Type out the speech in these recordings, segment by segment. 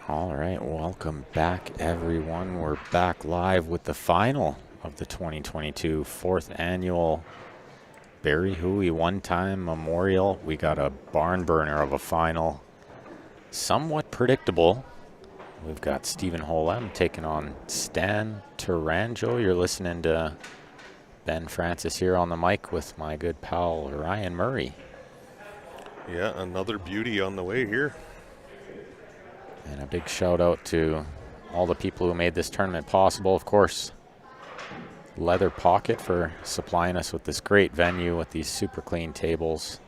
All right, welcome back, everyone. We're back live with the final of the 2022 fourth annual Barrie Hooey one-time memorial. We got a barn burner of a final, somewhat predictable. We've got Stephen Holm taking on Stan Taranjo. You're listening to Ben Francis here on the mic with my good pal Ryan Murray. Yeah, another beauty on the way here. And a big shout out to all the people who made this tournament possible. Of course, Leather Pocket for supplying us with this great venue with these super clean tables.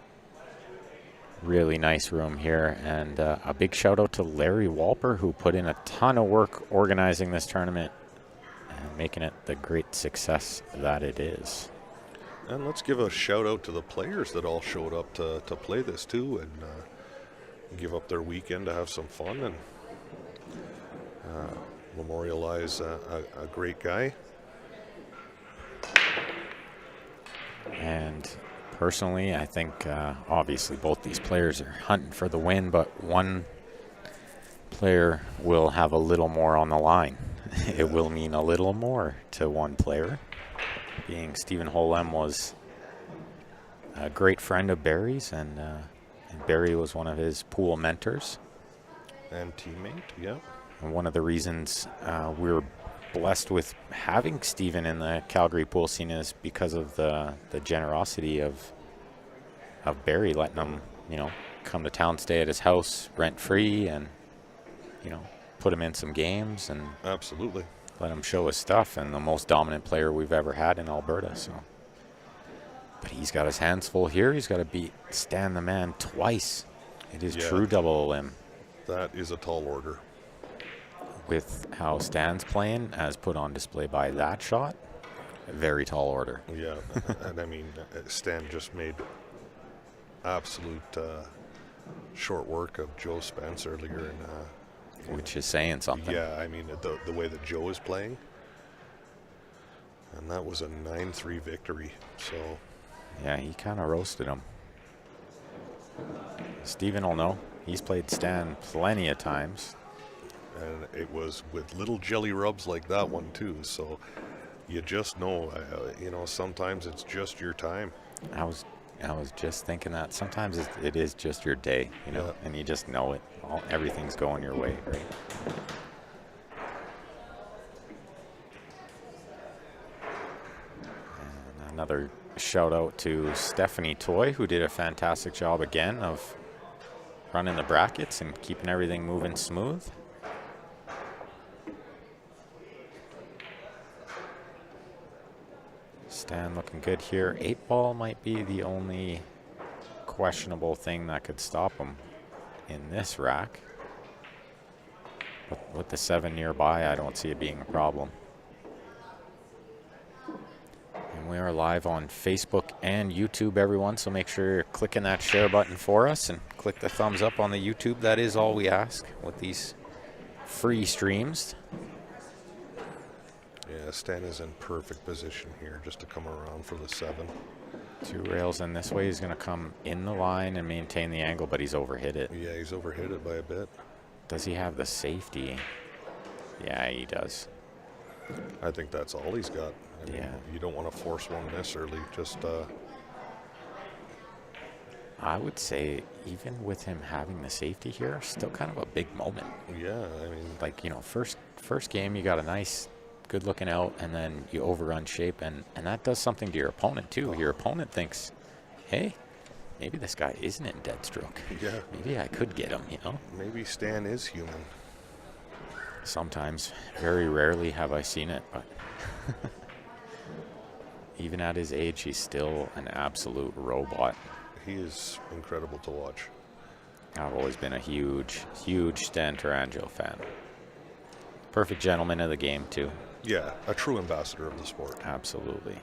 Really nice room here. And a big shout out to Larry Walper, who put in a ton of work organizing this tournament and making it the great success that it is. And let's give a shout out to the players that all showed up to play this too, and give up their weekend to have some fun and memorialize a great guy. And personally, I think obviously both these players are hunting for the win, but one player will have a little more on the line. It will mean a little more to one player. Being Stephen Holm was a great friend of Barry's, and Barry was one of his pool mentors. And teammate, yeah. And one of the reasons we're blessed with having Stephen in the Calgary pool scene is because of the generosity of Barry, letting him, come to town, stay at his house rent-free, and, put him in some games and Absolutely. let him show his stuff. And the most dominant player we've ever had in Alberta. So, but he's got his hands full here. He's got to beat Stan the Man twice. It is true double limb. That is a tall order. With how Stan's playing, as put on display by that shot, a very tall order. Yeah, and I mean, Stan just made absolute short work of Joe Spence earlier. Which is saying something. Yeah, I mean, the way that Joe is playing. And that was a 9-3 victory, so... Yeah, he kind of roasted him. Stephen will know. He's played Stan plenty of times. And it was with little jelly rubs like that one, too. So you just know, sometimes it's just your time. I was just thinking that. Sometimes it is just your day, Yeah. and you just know it. Everything's going your way, right? And another shout out to Stephanie Toy, who did a fantastic job again of running the brackets and keeping everything moving smooth. Stan looking good here. 8-ball might be the only questionable thing that could stop him in this rack. But with the 7 nearby, I don't see it being a problem. And we are live on Facebook and YouTube, everyone, so make sure you're clicking that share button for us and click the thumbs up on the YouTube. That is all we ask with these free streams. Yeah, Stan is in perfect position here just to come around for the 7. 2 rails, and this way he's going to come in the line and maintain the angle, but he's overhit it. Yeah, he's overhit it by a bit. Does he have the safety? Yeah, he does. I think that's all he's got. I mean, you don't want to force one this early. Just I would say even with him having the safety here, still kind of a big moment. Yeah, I mean, like, first game you got a nice good looking out, and then you overrun shape, and that does something to your opponent too. Your opponent thinks, hey, maybe this guy isn't in dead stroke. Yeah. Maybe I could get him, Maybe Stan is human. Sometimes. Very rarely have I seen it, but even at his age, he's still an absolute robot. He is incredible to watch. I've always been a huge, huge Stan Taranjo fan. Perfect gentleman of the game, too. Yeah, a true ambassador of the sport. Absolutely.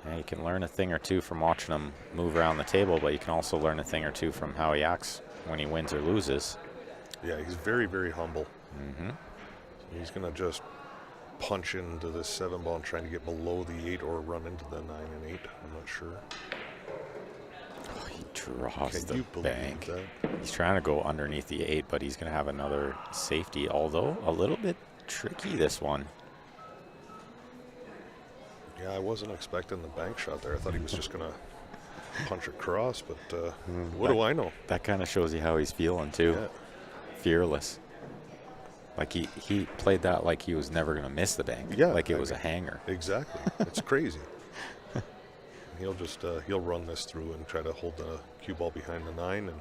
Yeah, you can learn a thing or two from watching him move around the table, but you can also learn a thing or two from how he acts when he wins or loses. Yeah, he's very, very humble. Mm-hmm. He's going to just punch into this 7-ball and trying to get below the 8 or run into the 9 and 8. I'm not sure. Draws Can the you believe bank. that? He's trying to go underneath the 8, but he's going to have another safety, although a little bit tricky, this one. Yeah, I wasn't expecting the bank shot there. I thought he was just going to punch across, but what do I know? That kind of shows you how he's feeling, too. Yeah. Fearless. Like he played that like he was never going to miss the bank. Yeah, Like it was a hanger. Exactly. It's crazy. He'll just he'll run this through and try to hold the cue ball behind the 9 and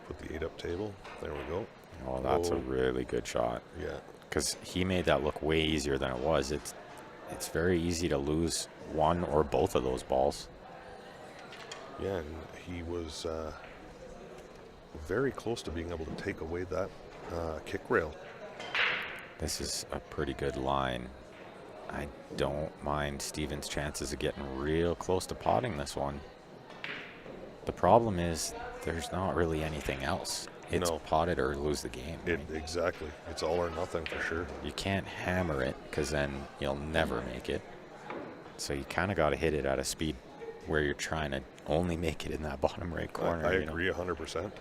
put the 8 up table. There we go. Oh, that's a really good shot. Yeah. Because he made that look way easier than it was. It's very easy to lose one or both of those balls. Yeah, and he was very close to being able to take away that kick rail. This is a pretty good line. I don't mind Steven's chances of getting real close to potting this one. The problem is there's not really anything else. It's pot it or lose the game. Right? Exactly. It's all or nothing for sure. You can't hammer it because then you'll never make it. So you kind of got to hit it at a speed where you're trying to only make it in that bottom right corner. I agree 100%.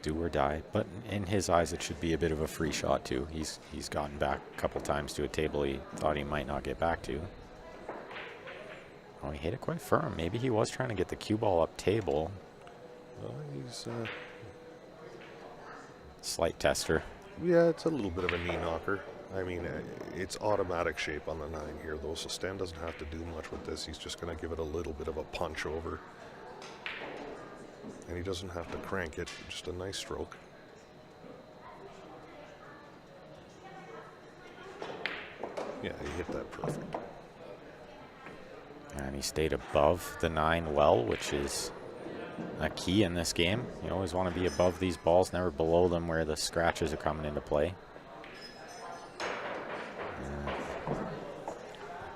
Do or die, but in his eyes it should be a bit of a free shot too. He's gotten back a couple times to a table he thought he might not get back to. Oh, he hit it quite firm. Maybe he was trying to get the cue ball up table. Well, he's slight tester. Yeah, it's a little bit of a knee knocker. I mean, it's automatic shape on the 9 here though, so Stan doesn't have to do much with this. He's just going to give it a little bit of a punch over. And he doesn't have to crank it, just a nice stroke. Yeah, he hit that perfect. And he stayed above the 9 well, which is a key in this game. You always want to be above these balls, never below them where the scratches are coming into play.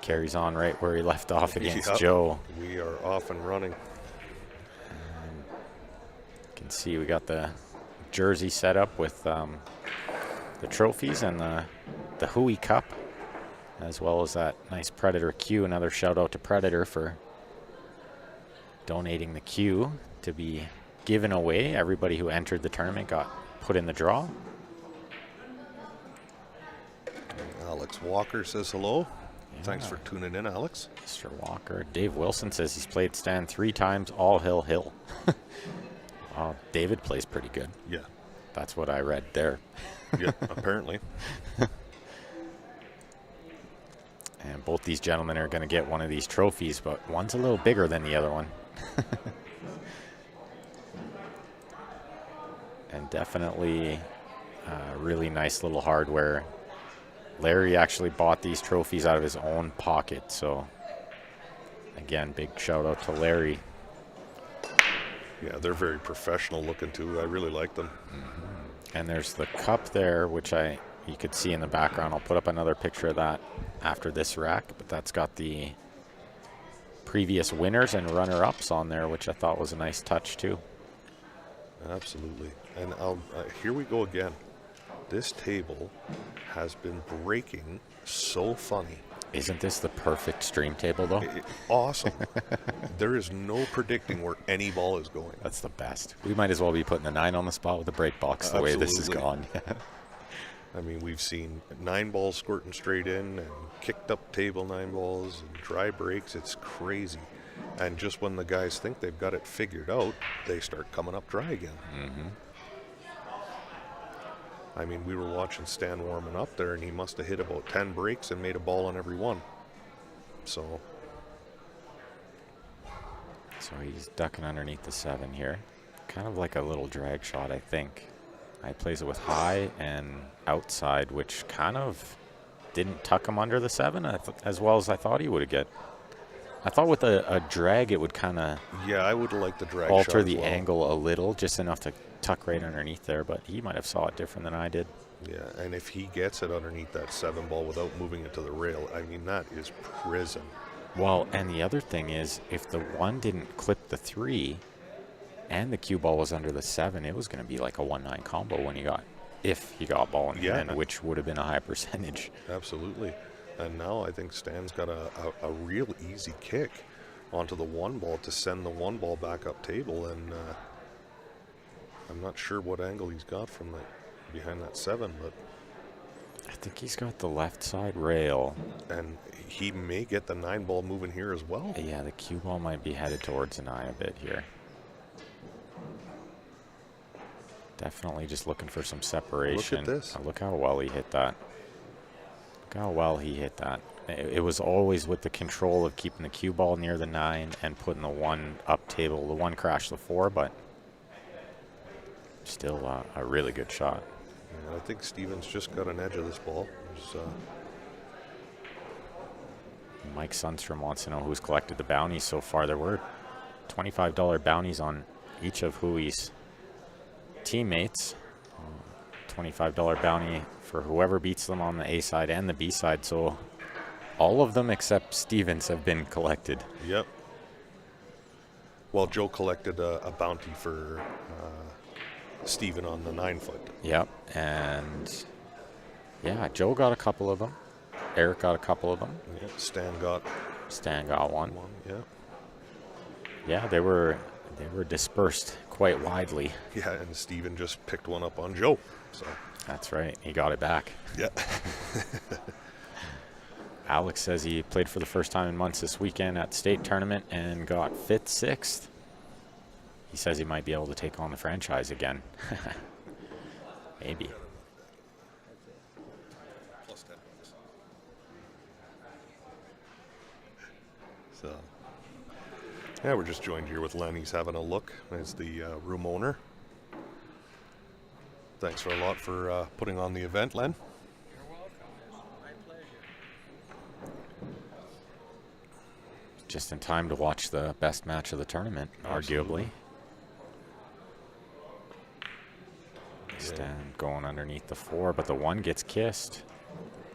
Carries on right where he left off against Joe. We are off and running. You can see we got the jersey set up with the trophies and the Hooey Cup, as well as that nice Predator cue. Another shout out to Predator for donating the cue to be given away. Everybody who entered the tournament got put in the draw. Alex Walker says hello. Yeah. Thanks for tuning in, Alex. Mr. Walker. Dave Wilson says he's played Stan 3 times, all hill. David plays pretty good. Yeah. That's what I read there. Yeah, apparently. And both these gentlemen are going to get one of these trophies, but one's a little bigger than the other one. And definitely really nice little hardware. Larry actually bought these trophies out of his own pocket, so again, big shout out to Larry. Yeah, they're very professional looking too. I really like them. Mm-hmm. And there's the cup there, which you could see in the background. I'll put up another picture of that after this rack, but that's got the previous winners and runner-ups on there, which I thought was a nice touch too. Absolutely. And here we go again. This table has been breaking so funny. Isn't this the perfect stream table, though? Awesome. There is no predicting where any ball is going. That's the best. We might as well be putting the 9 on the spot with the break box the way this is gone. I mean, we've seen 9 balls squirting straight in and kicked up table 9 balls and dry breaks. It's crazy. And just when the guys think they've got it figured out, they start coming up dry again. Mm-hmm. I mean, we were watching Stan warming up there, and he must have hit about 10 breaks and made a ball on every one. So he's ducking underneath the 7 here. Kind of like a little drag shot, I think. He plays it with high and outside, which kind of didn't tuck him under the 7 as well as I thought he would get. I thought with a drag it would kind of I would have liked the drag alter shot the as well. Angle a little, just enough to tuck right underneath there, but he might have saw it different than I did. Yeah, and if he gets it underneath that 7 ball without moving it to the rail, I mean, that is prison. Well, and the other thing is, if the 1 didn't clip the 3 and the cue ball was under the 7, it was going to be like a 1-9 combo if he got ball in hand, which would have been a high percentage. Absolutely. And now I think Stan's got a real easy kick. onto the one ball to send the one ball back up table, and I'm not sure what angle he's got from that behind that 7, but I think he's got the left side rail. and he may get the 9 ball moving here as well. Yeah, the cue ball might be headed towards the 9 a bit here. Definitely just looking for some separation. Look at this. Look how well he hit that. Look how well he hit that. It was always with the control of keeping the cue ball near the 9 and putting the 1 up table. The 1 crashed the 4, but still a really good shot. And I think Stevens just got an edge of this ball. Mike Sundstrom wants to know who's collected the bounties so far. There were $25 bounties on each of Hooey's teammates. $25 bounty for whoever beats them on the A side and the B side. So all of them except Stevens have been collected. Yep. Well, Joe collected a bounty for Steven on the 9-foot. Yep. And yeah, Joe got a couple of them. Eric got a couple of them. Yeah, Stan got one. Yeah. Yeah, they were dispersed quite widely. Yeah, and Steven just picked one up on Joe. So that's right. He got it back. Yeah. Alex says he played for the first time in months this weekend at the state tournament and got 5th, 6th. He says he might be able to take on the franchise again. Maybe. Plus $10. So, yeah, we're just joined here with Len. He's having a look as the room owner. Thanks a lot for putting on the event, Len. You're welcome. It's my pleasure. Just in time to watch the best match of the tournament, Absolutely. arguably. Stand going underneath the 4, but the 1 gets kissed.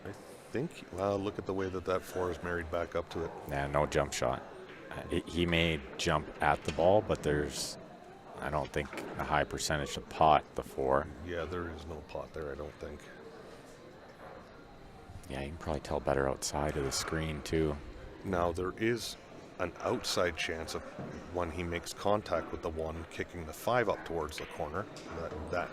I think, well, look at the way that 4 is married back up to it. Nah, no jump shot. He may jump at the ball, but there's, I don't think, a high percentage to pot the 4. Yeah, there is no pot there, I don't think. Yeah, you can probably tell better outside of the screen, too. Now, there is an outside chance of when he makes contact with the 1, kicking the 5 up towards the corner. That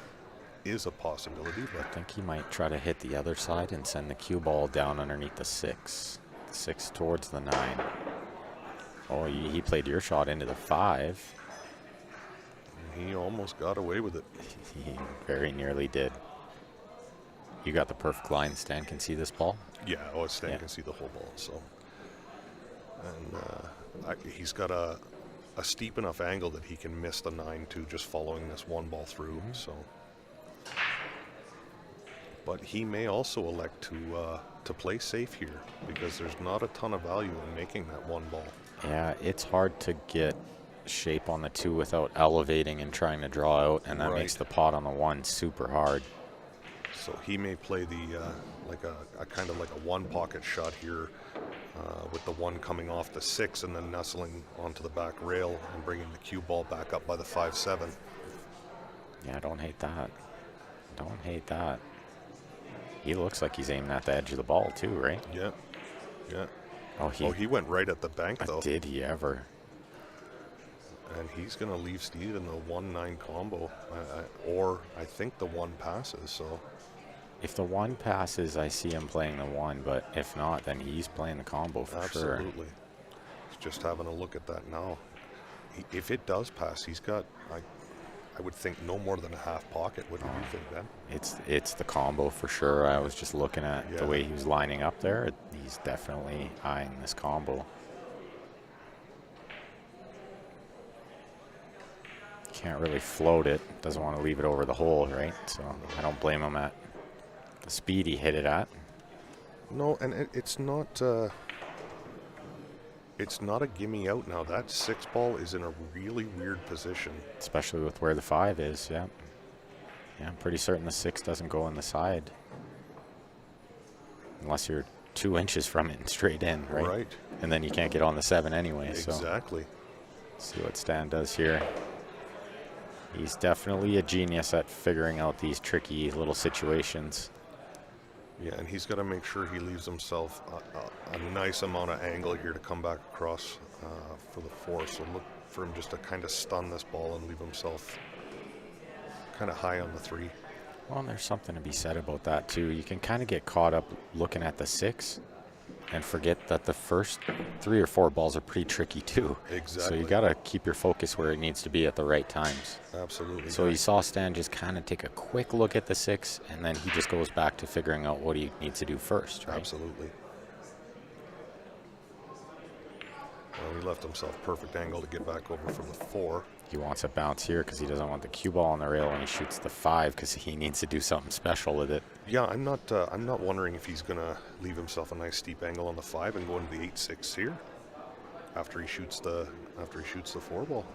is a possibility, I but think he might try to hit the other side and send the cue ball down underneath the 6. 6 towards the 9. Oh, he played your shot into the 5. he almost got away with it. He very nearly did. You got the perfect line. Stan can see this ball. Yeah, Stan can see the whole ball. So, and he's got a steep enough angle that he can miss the 9 too, just following this 1 ball through. Mm-hmm. So, but he may also elect to play safe here because there's not a ton of value in making that 1 ball. Yeah, it's hard to get shape on the 2 without elevating and trying to draw out, and that makes the pot on the 1 super hard. So he may play the like a kind of like a 1 pocket shot here with the 1 coming off the 6 and then nestling onto the back rail and bringing the cue ball back up by the 5-7. Yeah, I don't hate that. Don't hate that. He looks like he's aiming at the edge of the ball too, right? Yeah, yeah. Oh, he went right at the bank though. Did he ever? And he's going to leave Steve in the 1-9 combo, or I think the 1 passes. So if the 1 passes, I see him playing the 1, but if not, then he's playing the combo for sure. absolutely. Just having a look at that now. If it does pass, he's got, I would think, no more than a half pocket. What do you think, Ben? It's the combo for sure. I was just looking at the way he was lining up there. He's definitely eyeing this combo. Can't really float it. Doesn't want to leave it over the hole, right? So I don't blame him at the speed he hit it at. No, and it's not a gimme out now. That 6 ball is in a really weird position. Especially with where the 5 is, yeah. Yeah, I'm pretty certain the 6 doesn't go on the side. Unless you're 2 inches from it and straight in, right? Right. And then you can't get on the 7 anyway. Exactly. So see what Stan does here. He's definitely a genius at figuring out these tricky little situations. Yeah, and he's got to make sure he leaves himself a nice amount of angle here to come back across for the 4. So look for him just to kind of stun this ball and leave himself kind of high on the 3. Well, and there's something to be said about that, too. You can kind of get caught up looking at the 6 and forget that the first 3 or 4 balls are pretty tricky, too. Exactly. So you got to keep your focus where it needs to be at the right times. Absolutely. So you saw Stan just kind of take a quick look at the 6, and then he just goes back to figuring out what he needs to do first, right? Absolutely. Well, he left himself perfect angle to get back over for the 4. He wants a bounce here because he doesn't want the cue ball on the rail, and he shoots the 5 because he needs to do something special with it. Yeah, I'm not wondering if he's gonna leave himself a nice steep angle on the 5 and go into the 8-6 here after he shoots the 4 ball.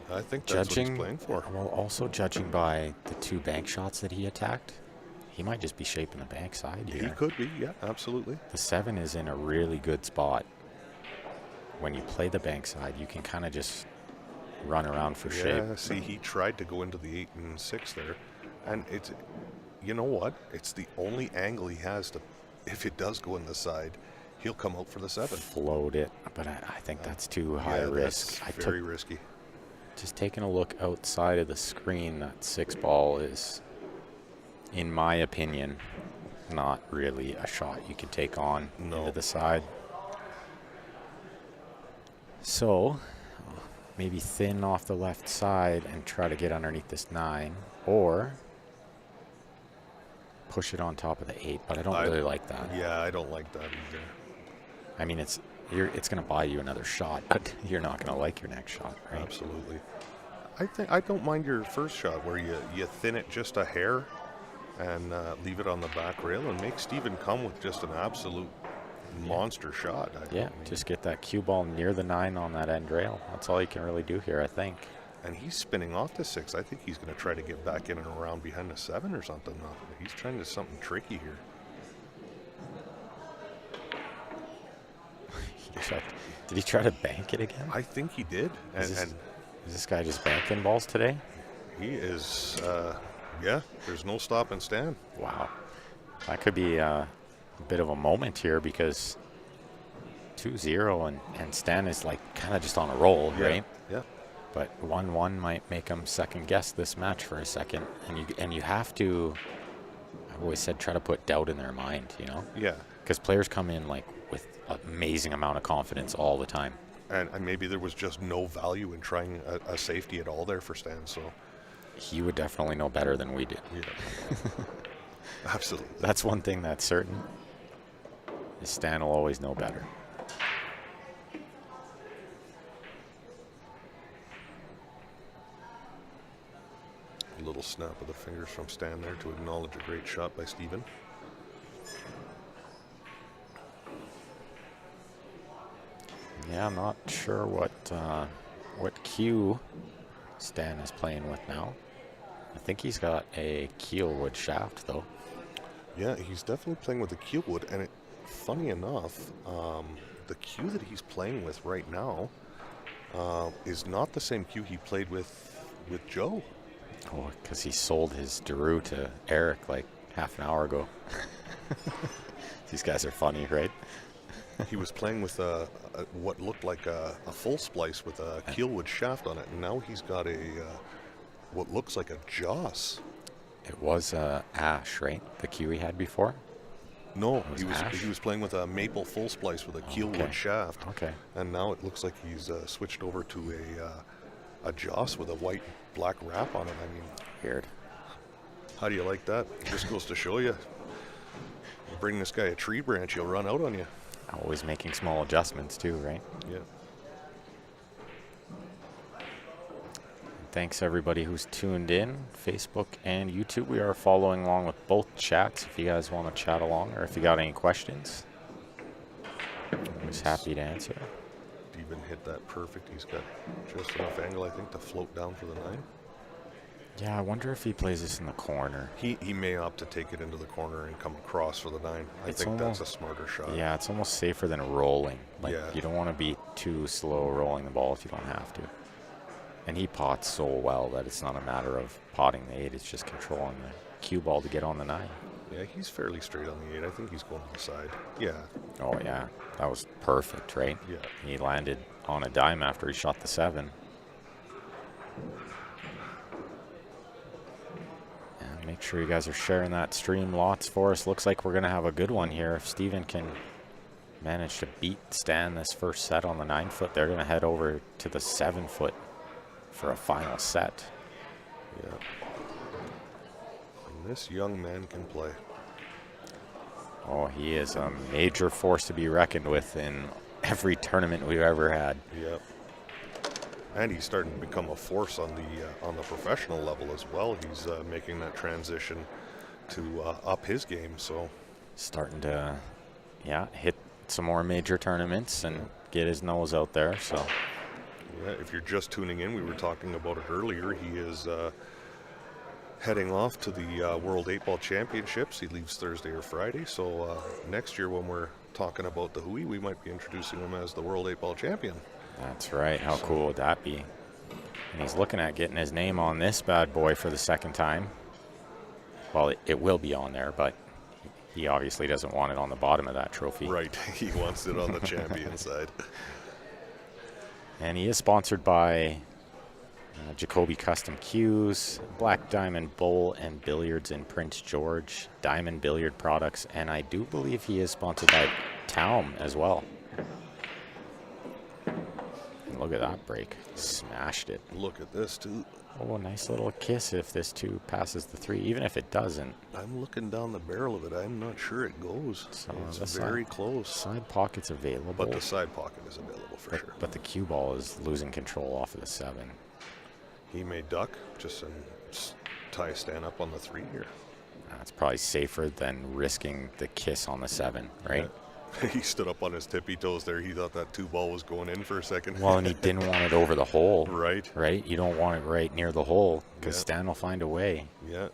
I think that's what he's playing for. Well, also judging by the 2 bank shots that he attacked, he might just be shaping the bank side here. He could be, yeah, absolutely. The 7 is in a really good spot. When you play the bank side, you can kind of just run around for shape. Yeah, see, he tried to go into the 8 and 6 there, and it's, you know what? It's the only angle he has to, if it does go in the side, he'll come out for the 7. Float it, but I think that's too high risk. That's very risky. Just taking a look outside of the screen, that 6 ball is, in my opinion, not really a shot you can take on into the side. So maybe thin off the left side and try to get underneath this 9, or push it on top of the 8, but I don't really like that. Yeah, I don't like that either. I mean, it's going to buy you another shot, but you're not going to like your next shot, right? Absolutely. I don't mind your first shot where you thin it just a hair and leave it on the back rail and make Steven come with just an absolute monster shot. Just get that cue ball near the 9 on that end rail. That's all you can really do here, I think. And he's spinning off the 6. I think he's going to try to get back in and around behind the 7 or something. He's trying to do something tricky here. Did he try to bank it again? I think he did. Is this guy just banking balls today? He is, there's no stop and stand. Wow. That could be a bit of a moment here because 2-0 and Stan is like kind of just on a roll, right? Yeah. But 1-1 might make him second guess this match for a second. And you have to, I've always said, try to put doubt in their mind, you know? Yeah. Because players come in like with an amazing amount of confidence all the time. And maybe there was just no value in trying a safety at all there for Stan, so. He would definitely know better than we did. Yeah. Absolutely. That's one thing that's certain, is Stan will always know better. A little snap of the fingers from Stan there to acknowledge a great shot by Steven. Yeah, I'm not sure what cue Stan is playing with now. I think he's got a keelwood shaft, though. Yeah, he's definitely playing with a keelwood, and funny enough, the cue that he's playing with right now is not the same cue he played with Joe. Oh, because he sold his Daru to Eric like half an hour ago. These guys are funny, right? He was playing with what looked like a full splice with a keelwood shaft on it, and now he's got what looks like a Joss. It was Ash, right? The cue he had before? No, he was playing with a maple full splice with a keelwood shaft. Okay. And now it looks like he's switched over to a Joss with a white-black wrap on it. I mean, weird. How do you like that? It just goes to show you. You bring this guy a tree branch, he'll run out on you. Always making small adjustments too, right? Yeah. Thanks everybody who's tuned in, Facebook and YouTube. We are following along with both chats if you guys want to chat along or if you got any questions. Always happy to answer. Steven hit that perfect. He's got just enough angle, I think, to float down for the 9. Yeah, I wonder if he plays this in the corner. He may opt to take it into the corner and come across for the 9. I think that's a smarter shot. Yeah, it's almost safer than rolling. Like, yeah. You don't want to be too slow rolling the ball if you don't have to. And he pots so well that it's not a matter of potting the 8, it's just controlling the cue ball to get on the 9. Yeah, he's fairly straight on the 8. I think he's going to the side. Yeah. Oh, yeah. That was perfect, right? Yeah. He landed on a dime after he shot the 7. And make sure you guys are sharing that stream lots for us. Looks like we're going to have a good one here. If Steven can manage to beat Stan this first set on the 9-foot, they're going to head over to the 7-foot for a final set. Yeah. And this young man can play. Oh, he is a major force to be reckoned with in every tournament we've ever had. Yep. And he's starting to become a force on the professional level as well. He's making that transition to up his game. So starting to, hit some more major tournaments and get his nose out there. So, yeah, if you're just tuning in, we were talking about it earlier. He is heading off to the World 8-Ball Championships. He leaves Thursday or Friday. So next year when we're talking about the Hooey, we might be introducing him as the World 8-Ball Champion. That's right. How cool would that be? And he's looking at getting his name on this bad boy for the second time. Well, it will be on there, but he obviously doesn't want it on the bottom of that trophy. Right. He wants it on the champion side. And he is sponsored by Jacoby Custom Cues, Black Diamond Bowl and Billiards in Prince George, Diamond Billiard Products, and I do believe he is sponsored by Taum as well. And look at that break. Smashed it. Look at this, too. Oh, nice little kiss if this 2 passes the 3, even if it doesn't. I'm looking down the barrel of it. I'm not sure it goes. So it's very close. Side pocket's available. But the side pocket is available for sure. But the cue ball is losing control off of the 7. He may duck just and tie Stan up on the 3 here. That's probably safer than risking the kiss on the 7, right? Yeah. He stood up on his tippy toes there. He thought that 2 ball was going in for a second. Well, and he didn't want it over the hole. Right. Right? You don't want it right near the hole because Stan will find a way. Yeah.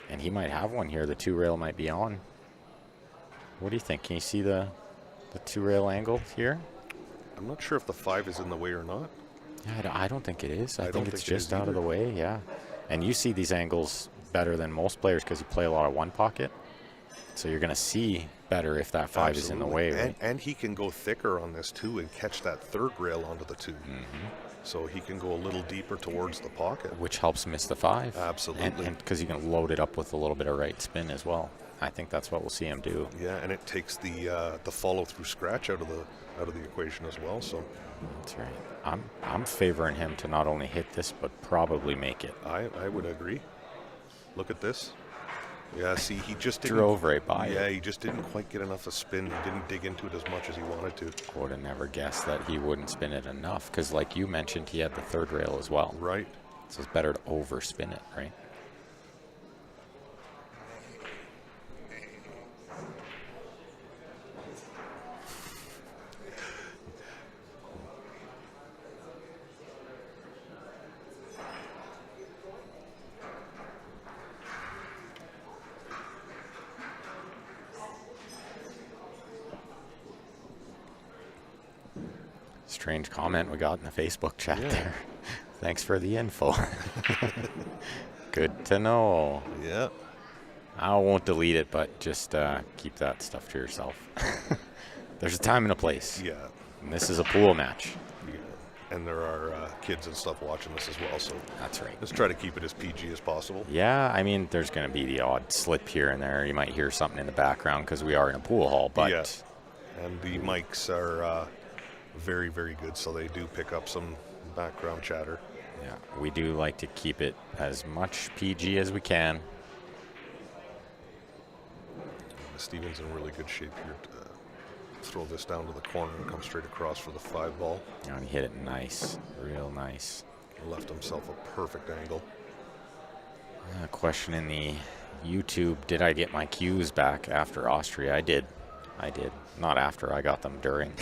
And he might have one here. The 2 rail might be on. What do you think? Can you see the 2 rail angle here? I'm not sure if the 5 is in the way or not. Yeah, I don't think it is. I think it's think it just is out of the way, yeah. And you see these angles better than most players because you play a lot of 1 pocket. So you're going to see better if that 5 is in the way, right? And he can go thicker on this, too, and catch that 3rd rail onto the 2. So he can go a little deeper towards the pocket. Which helps miss the 5. Absolutely. And because you can load it up with a little bit of right spin as well. I think that's what we'll see him do. Yeah, and it takes the follow-through scratch out of the equation as well. So that's right. I'm favoring him to not only hit this, but probably make it. I would agree. Look at this. Yeah, see, he just drove right by it. Yeah, he just didn't quite get enough of spin. He didn't dig into it as much as he wanted to. Would have never guessed that he wouldn't spin it enough, because like you mentioned, he had the 3rd rail as well. Right. So it's better to overspin it, right? Strange comment we got in the Facebook chat there. Thanks for the info. Good to know. Yeah. I won't delete it, but just keep that stuff to yourself. There's a time and a place. Yeah. And this is a pool match. Yeah. And there are kids and stuff watching this as well, so that's right. Let's try to keep it as PG as possible. Yeah, I mean, there's going to be the odd slip here and there. You might hear something in the background because we are in a pool hall, but... Yeah. And the mics are very, very good, so they do pick up some background chatter. Yeah, we do like to keep it as much PG as we can. Steven's in really good shape here to throw this down to the corner and come straight across for the 5 ball. Yeah, and he hit it nice, real nice. Left himself a perfect angle. Question in the YouTube, did I get my cues back after Austria? I did. Not after, I got them during.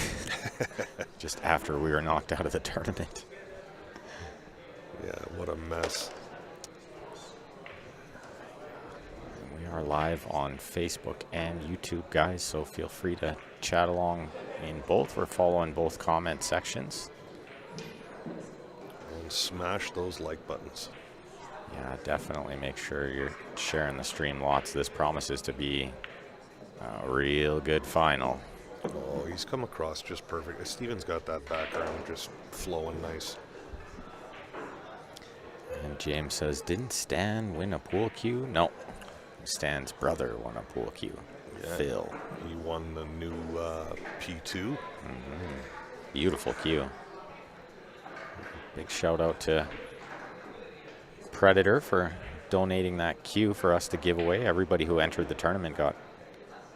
Just after we were knocked out of the tournament. Yeah, what a mess. We are live on Facebook and YouTube, guys, so feel free to chat along in both. We're following both comment sections. And and smash those like buttons. Yeah, definitely make sure you're sharing the stream lots. This promises to be a real good final. Oh, he's come across just perfect. Steven's got that background just flowing nice. And James says, didn't Stan win a pool cue? No. Stan's brother won a pool cue. Yeah, Phil. He won the new P2. Beautiful cue. Big shout out to Predator for donating that cue for us to give away. Everybody who entered the tournament got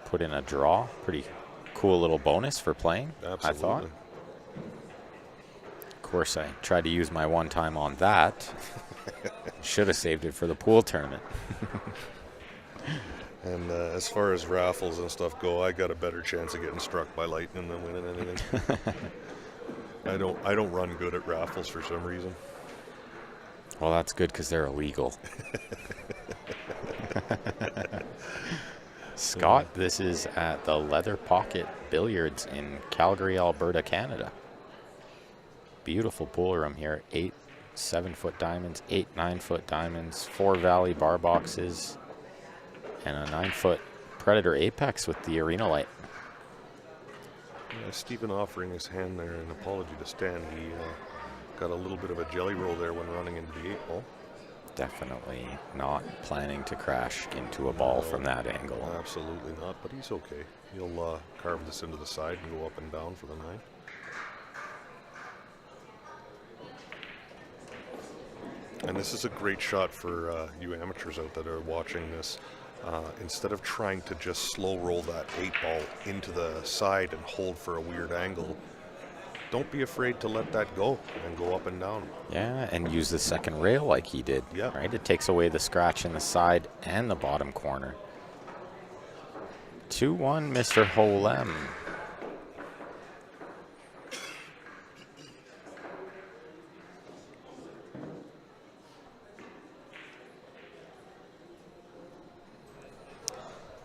put in a draw. Pretty cool little bonus for playing, Absolutely. I thought. Of course, I tried to use my one time on that. Should have saved it for the pool tournament. And as far as raffles and stuff go, I got a better chance of getting struck by lightning than winning anything. I don't run good at raffles for some reason. Well, that's good because they're illegal. Scott, this is at the Leather Pocket Billiards in Calgary, Alberta, Canada. Beautiful pool room here. 8 7-foot diamonds, 8 9-foot diamonds, 4 Valley bar boxes, and a 9-foot Predator Apex with the arena light. Stephen offering his hand there, an apology to Stan. He got a little bit of a jelly roll there when running into the 8 ball. Definitely not planning to crash into a ball from that angle. Absolutely not, but he's okay. He'll carve this into the side and go up and down for the 9. And this is a great shot for you amateurs out that are watching this. Instead of trying to just slow roll that 8 ball into the side and hold for a weird angle, don't be afraid to let that go and go up and down. Yeah, and use the second rail like he did. Yeah. Right? It takes away the scratch in the side and the bottom corner. 2-1, Mr. Holm.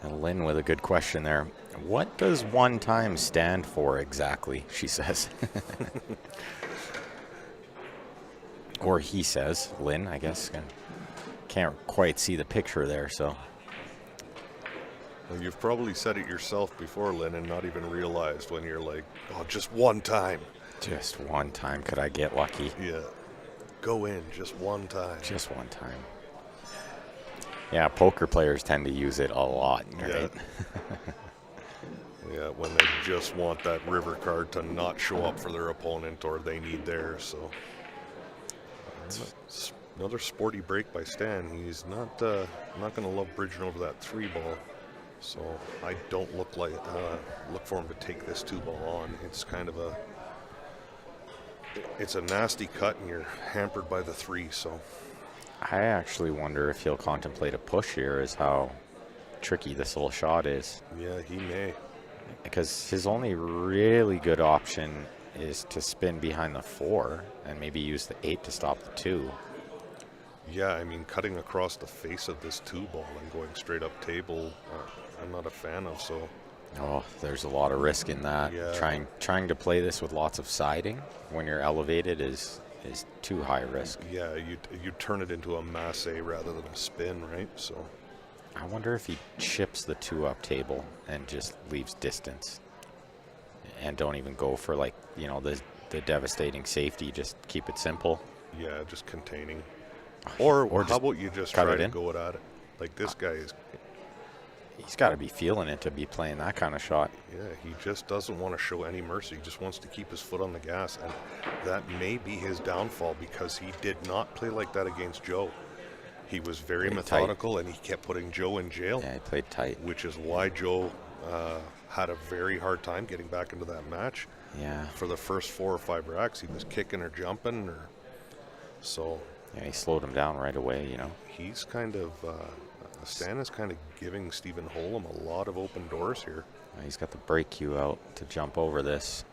And Lynn with a good question there. What does one time stand for exactly, she says. Or he says, Lynn, I guess. Can't quite see the picture there, so. Well, you've probably said it yourself before, Lynn, and not even realized when you're like, oh, just one time. Just one time. Could I get lucky? Yeah. Go in just one time. Just one time. Yeah, poker players tend to use it a lot, right? Yeah, when they just want that river card to not show up for their opponent or they need theirs. So another sporty break by Stan. He's not going to love bridging over that 3 ball. So I don't look for him to take this 2 ball on. It's kind of it's a nasty cut and you're hampered by the 3. So I actually wonder if he'll contemplate a push here, is how tricky this little shot is. yeah, he may. Because his only really good option is to spin behind the 4 and maybe use the 8 to stop the 2. Yeah, I mean, cutting across the face of this 2 ball and going straight up table, I'm not a fan of. So Oh, there's a lot of risk in that. Yeah. Trying to play this with lots of siding when you're elevated is too high risk. yeah, you turn it into a masse rather than a spin, right? So I wonder if he chips the 2 up table and just leaves distance and don't even go for the devastating safety. Just keep it simple. yeah, just containing. Or how just about you just cut try it to in? go at it? Like this guy is, He's got to be feeling it to be playing that kind of shot. yeah, he just doesn't want to show any mercy. He just wants to keep his foot on the gas, and that may be his downfall because he did not play like that against Joe. He was very Played methodical, and he kept putting Joe in jail. Yeah, he played tight. Which is why Joe had a very hard time getting back into that match. Yeah. For the first 4 or 5 racks, he was kicking or jumping, so Yeah, he slowed him down right away, he's kind of Stan is kind of giving Stephen Holm a lot of open doors here. He's got the break cue out to jump over this.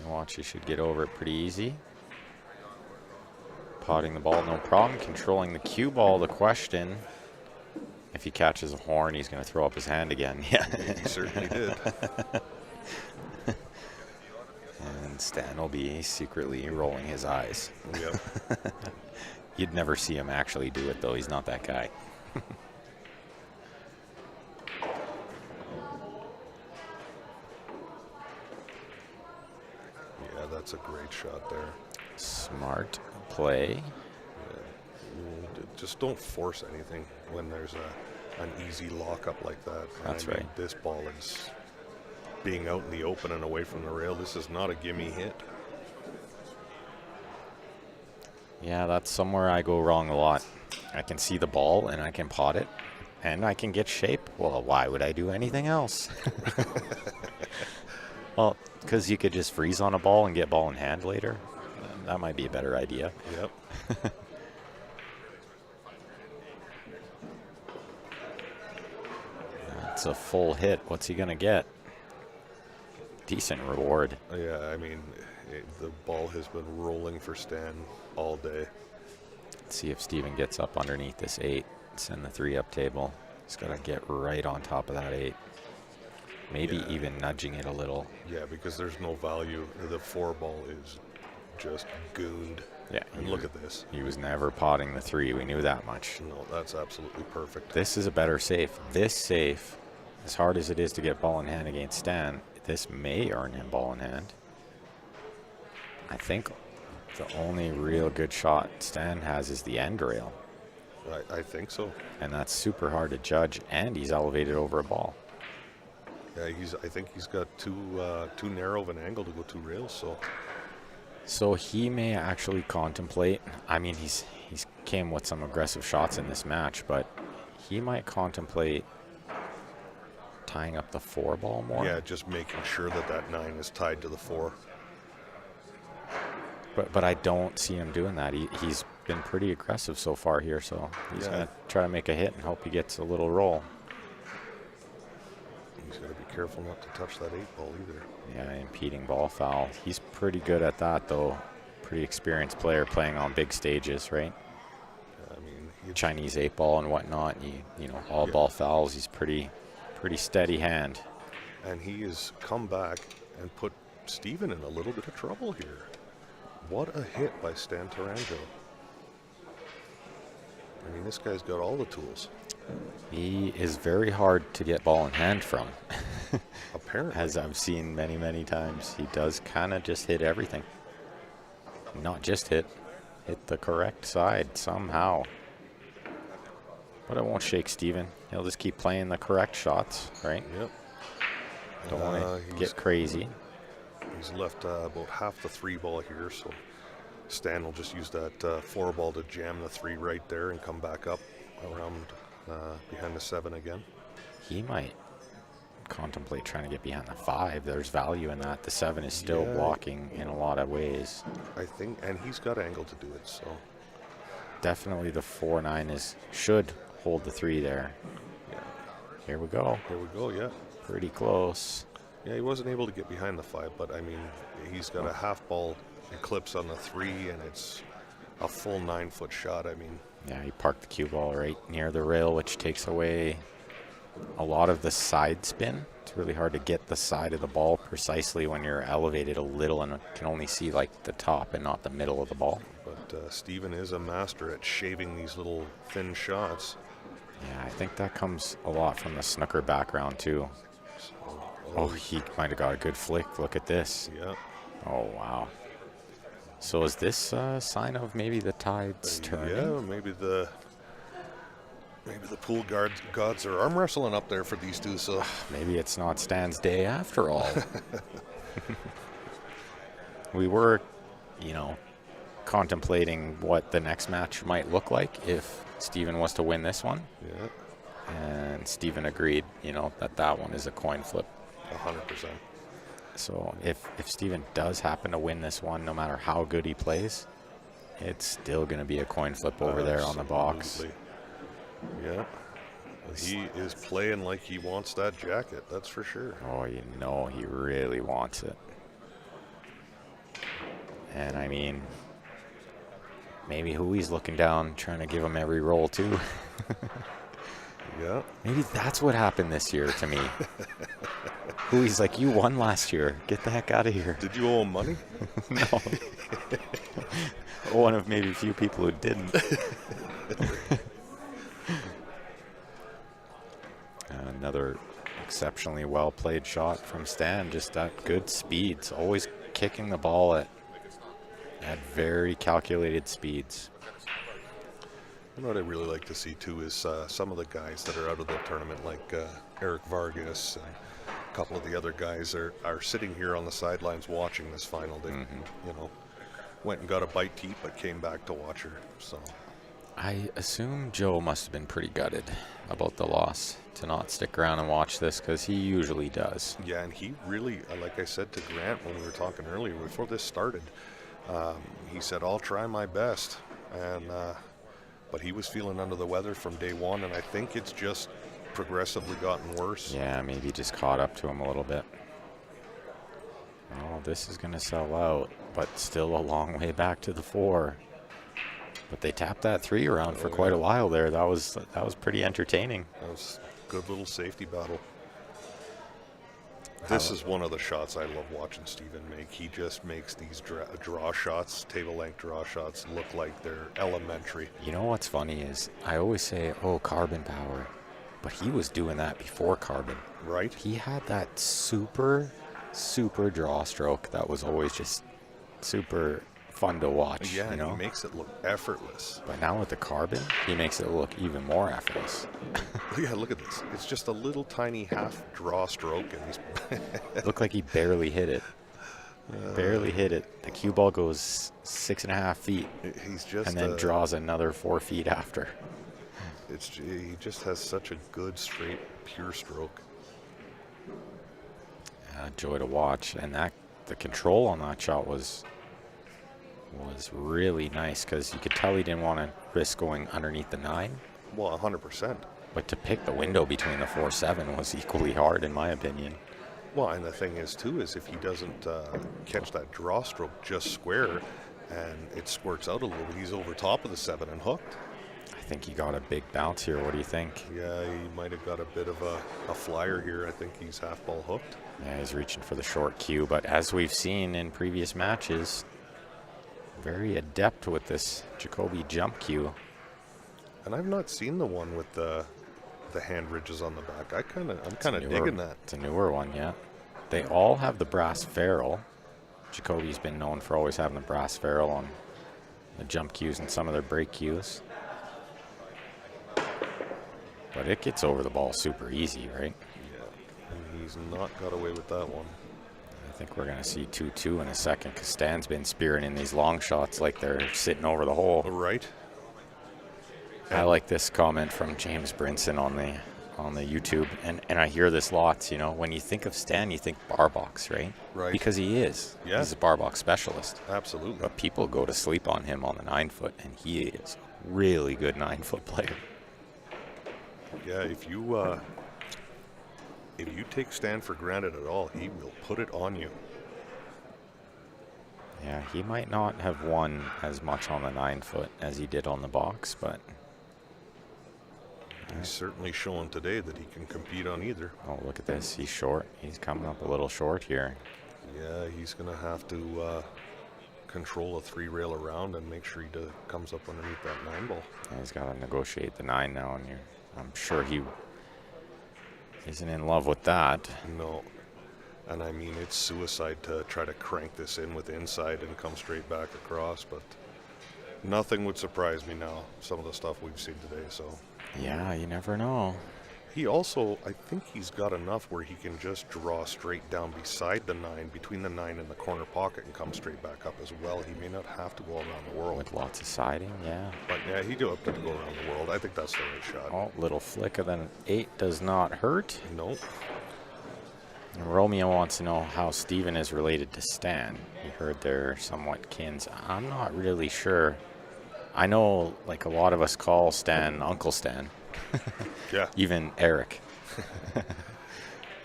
You watch, he should get over it pretty easy. Potting the ball, no problem. Controlling the cue ball, the question. If he catches a horn, he's going to throw up his hand again. Yeah. He certainly did. And And Stan will be secretly rolling his eyes. Yep. You'd never see him actually do it, though. He's not that guy. Yeah, that's a great shot there. Smart play. Just don't force anything when there's an easy lockup like that. That's I mean, right. This ball is being out in the open and away from the rail. This is not a gimme hit. Yeah, that's somewhere I go wrong a lot. I can see the ball and I can pot it and I can get shape. Well, why would I do anything else? Well, because you could just freeze on a ball and get ball in hand later. That might be a better idea. Yep. That's a full hit. What's he going to get? Decent reward. Yeah, I mean, the ball has been rolling for Stan all day. Let's see if Steven gets up underneath this 8. Send the 3 up table. He's got to get right on top of that 8. Maybe even nudging it a little. Yeah, because there's no value. The 4 ball is just gooned. Yeah, And look at this. He was never potting the 3. We knew that much. No, that's absolutely perfect. This is a better safe. This safe, as hard as it is to get ball in hand against Stan, this may earn him ball in hand. I think the only real good shot Stan has is the end rail. I think so. And that's super hard to judge, and he's elevated over a ball. Yeah, I think he's got too narrow of an angle to go 2 rails. So he may actually contemplate. I mean, he's came with some aggressive shots in this match, but he might contemplate tying up the 4 ball more. Yeah, just making sure that 9 is tied to the 4. But I don't see him doing that. He's been pretty aggressive so far here, so he's going to try to make a hit and hope he gets a little roll. He's got to be careful not to touch that 8 ball either. Yeah, impeding ball foul. He's pretty good at that, though. Pretty experienced player playing on big stages, right? I mean, Chinese 8 ball and whatnot. You know, all ball fouls. He's pretty steady hand. And he has come back and put Steven in a little bit of trouble here. What a hit by Stan Taranjo. I mean, this guy's got all the tools. He is very hard to get ball in hand from. Apparently. As I've seen many, many times. He does kind of just hit everything. Not just hit the correct side somehow. But it won't shake Steven. He'll just keep playing the correct shots, right? Yep. Don't want to get crazy. He's left about half the 3 ball here, so Stan will just use that 4 ball to jam the 3 right there and come back up around behind the 7 again. He might contemplate trying to get behind the 5. There's value in that. The 7 is still blocking in a lot of ways. I think, and he's got angle to do it, so. Definitely the 4-9 should hold the 3 there. Yeah. Here we go. Here we go, yeah. Pretty close. Yeah, he wasn't able to get behind the 5, but I mean, he's got a half ball eclipse on the 3, and it's a full 9-foot shot. I mean, yeah, he parked the cue ball right near the rail, which takes away a lot of the side spin. It's really hard to get the side of the ball precisely when you're elevated a little and can only see like the top and not the middle of the ball. but Steven is a master at shaving these little thin shots. Yeah, I think that comes a lot from the snooker background too. Oh, he might have got a good flick. Look at this. Yeah. Oh, wow. So is this a sign of maybe the tide's turning? Yeah, maybe the pool gods are arm wrestling up there for these two. So maybe it's not Stan's day after all. We were, contemplating what the next match might look like if Steven was to win this one. Yeah. And Steven agreed, that one is a coin flip. 100%. So if Steven does happen to win this one, no matter how good he plays, it's still going to be a coin flip over there on the box. Yeah. He is playing like he wants that jacket, that's for sure. Oh, he really wants it. And I mean, maybe Hooey's looking down, trying to give him every roll too. Yeah. Maybe that's what happened this year to me. Hooey's like, you won last year. Get the heck out of here. Did you owe him money? No. One of maybe a few people who didn't. Another exceptionally well played shot from Stan. Just at good speeds. Always kicking the ball at very calculated speeds. You know what I really like to see too is some of the guys that are out of the tournament, like Eric Vargas and a couple of the other guys are sitting here on the sidelines watching this final. They, you know, went and got a bite to eat, but came back to watch her. So I assume Joe must have been pretty gutted about the loss to not stick around and watch this, because he usually does. yeah, and he really, like I said to Grant when we were talking earlier before this started, he said, "I'll try my best," and but he was feeling under the weather from day one, and I think it's just progressively gotten worse. Yeah, maybe just caught up to him a little bit. Oh, this is going to sell out, but still a long way back to the 4. But they tapped that 3 around for quite a while there. That was pretty entertaining. That was a good little safety battle. This is one of the shots I love watching Steven make. He just makes these draw shots, table length draw shots, look like they're elementary. You know what's funny is I always say, oh, carbon power. But he was doing that before carbon. Right? He had that super draw stroke that was always just super fun to watch. Yeah, you and know? he makes it look effortless. But now with the carbon, he makes it look even more effortless. Yeah, look at this. It's just a little tiny half draw stroke, and he's Looked like he barely hit it. Barely hit it. The cue ball goes 6.5 feet he's just and then draws another 4 feet after. he just has such a good straight pure stroke. Joy to watch, and the control on that shot was really nice, because you could tell he didn't want to risk going underneath the 9. Well, 100%. But to pick the window between the 4-7 was equally hard, in my opinion. Well, and the thing is too is if he doesn't catch that draw stroke just square and it squirts out a little bit, he's over top of the 7 and hooked. I think he got a big bounce here. What do you think? Yeah, he might have got a bit of a flyer here. I think he's half ball hooked. Yeah, he's reaching for the short cue, but as we've seen in previous matches, very adept with this Jacoby jump cue. And I've not seen the one with the hand ridges on the back. I'm kind of digging that. It's a newer one, yeah. They all have the brass ferrule. Jacoby's been known for always having the brass ferrule on the jump cues and some of their break cues. But it gets over the ball super easy, right? Yeah, and he's not got away with that one. I think we're going to see 2-2 in a second, because Stan's been spearing in these long shots like they're sitting over the hole. Right. I like this comment from James Brinson on the YouTube, and I hear this lots. You know, when you think of Stan, you think bar box, right? Right. Because he is. Yeah. He's a bar box specialist. Absolutely. But people go to sleep on him on the 9-foot, and he is a really good 9-foot player. Yeah, if you take Stan for granted at all, he will put it on you. Yeah, he might not have won as much on the 9-foot as he did on the box, but He's certainly showing today that he can compete on either. oh, look at this. He's short. He's coming up a little short here. Yeah, he's going to have to control a 3-rail around and make sure he comes up underneath that 9-ball. Yeah, he's got to negotiate the 9 now, and I'm sure he isn't in love with that. No. And I mean, it's suicide to try to crank this in with inside and come straight back across, but nothing would surprise me now, some of the stuff we've seen today. So Yeah, you never know. he also, I think he's got enough where he can just draw straight down beside the 9, between the 9 and the corner pocket, and come straight back up as well. He may not have to go around the world. With lots of siding, yeah. But yeah, he do have to go around the world. I think that's the right shot. Oh, little flick of an 8 does not hurt. Nope. And Romeo wants to know how Steven is related to Stan. He heard they're somewhat kins. I'm not really sure. I know, like, a lot of us call Stan Uncle Stan. Yeah. Even Eric.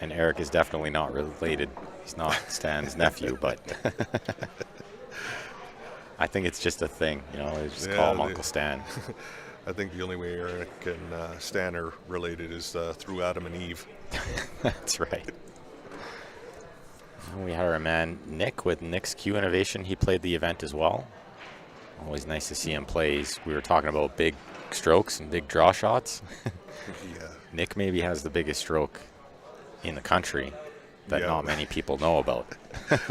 And Eric is definitely not related. He's not Stan's nephew, but I think it's just a thing, you know, they just call him Uncle Stan. I think the only way Eric and Stan are related is through Adam and Eve. That's right. And we had our man Nick with Nick's Q Innovation. He played the event as well. Always nice to see him play. We were talking about big strokes and big draw shots. Yeah. Nick maybe has the biggest stroke in the country that Yeah. not many people know about.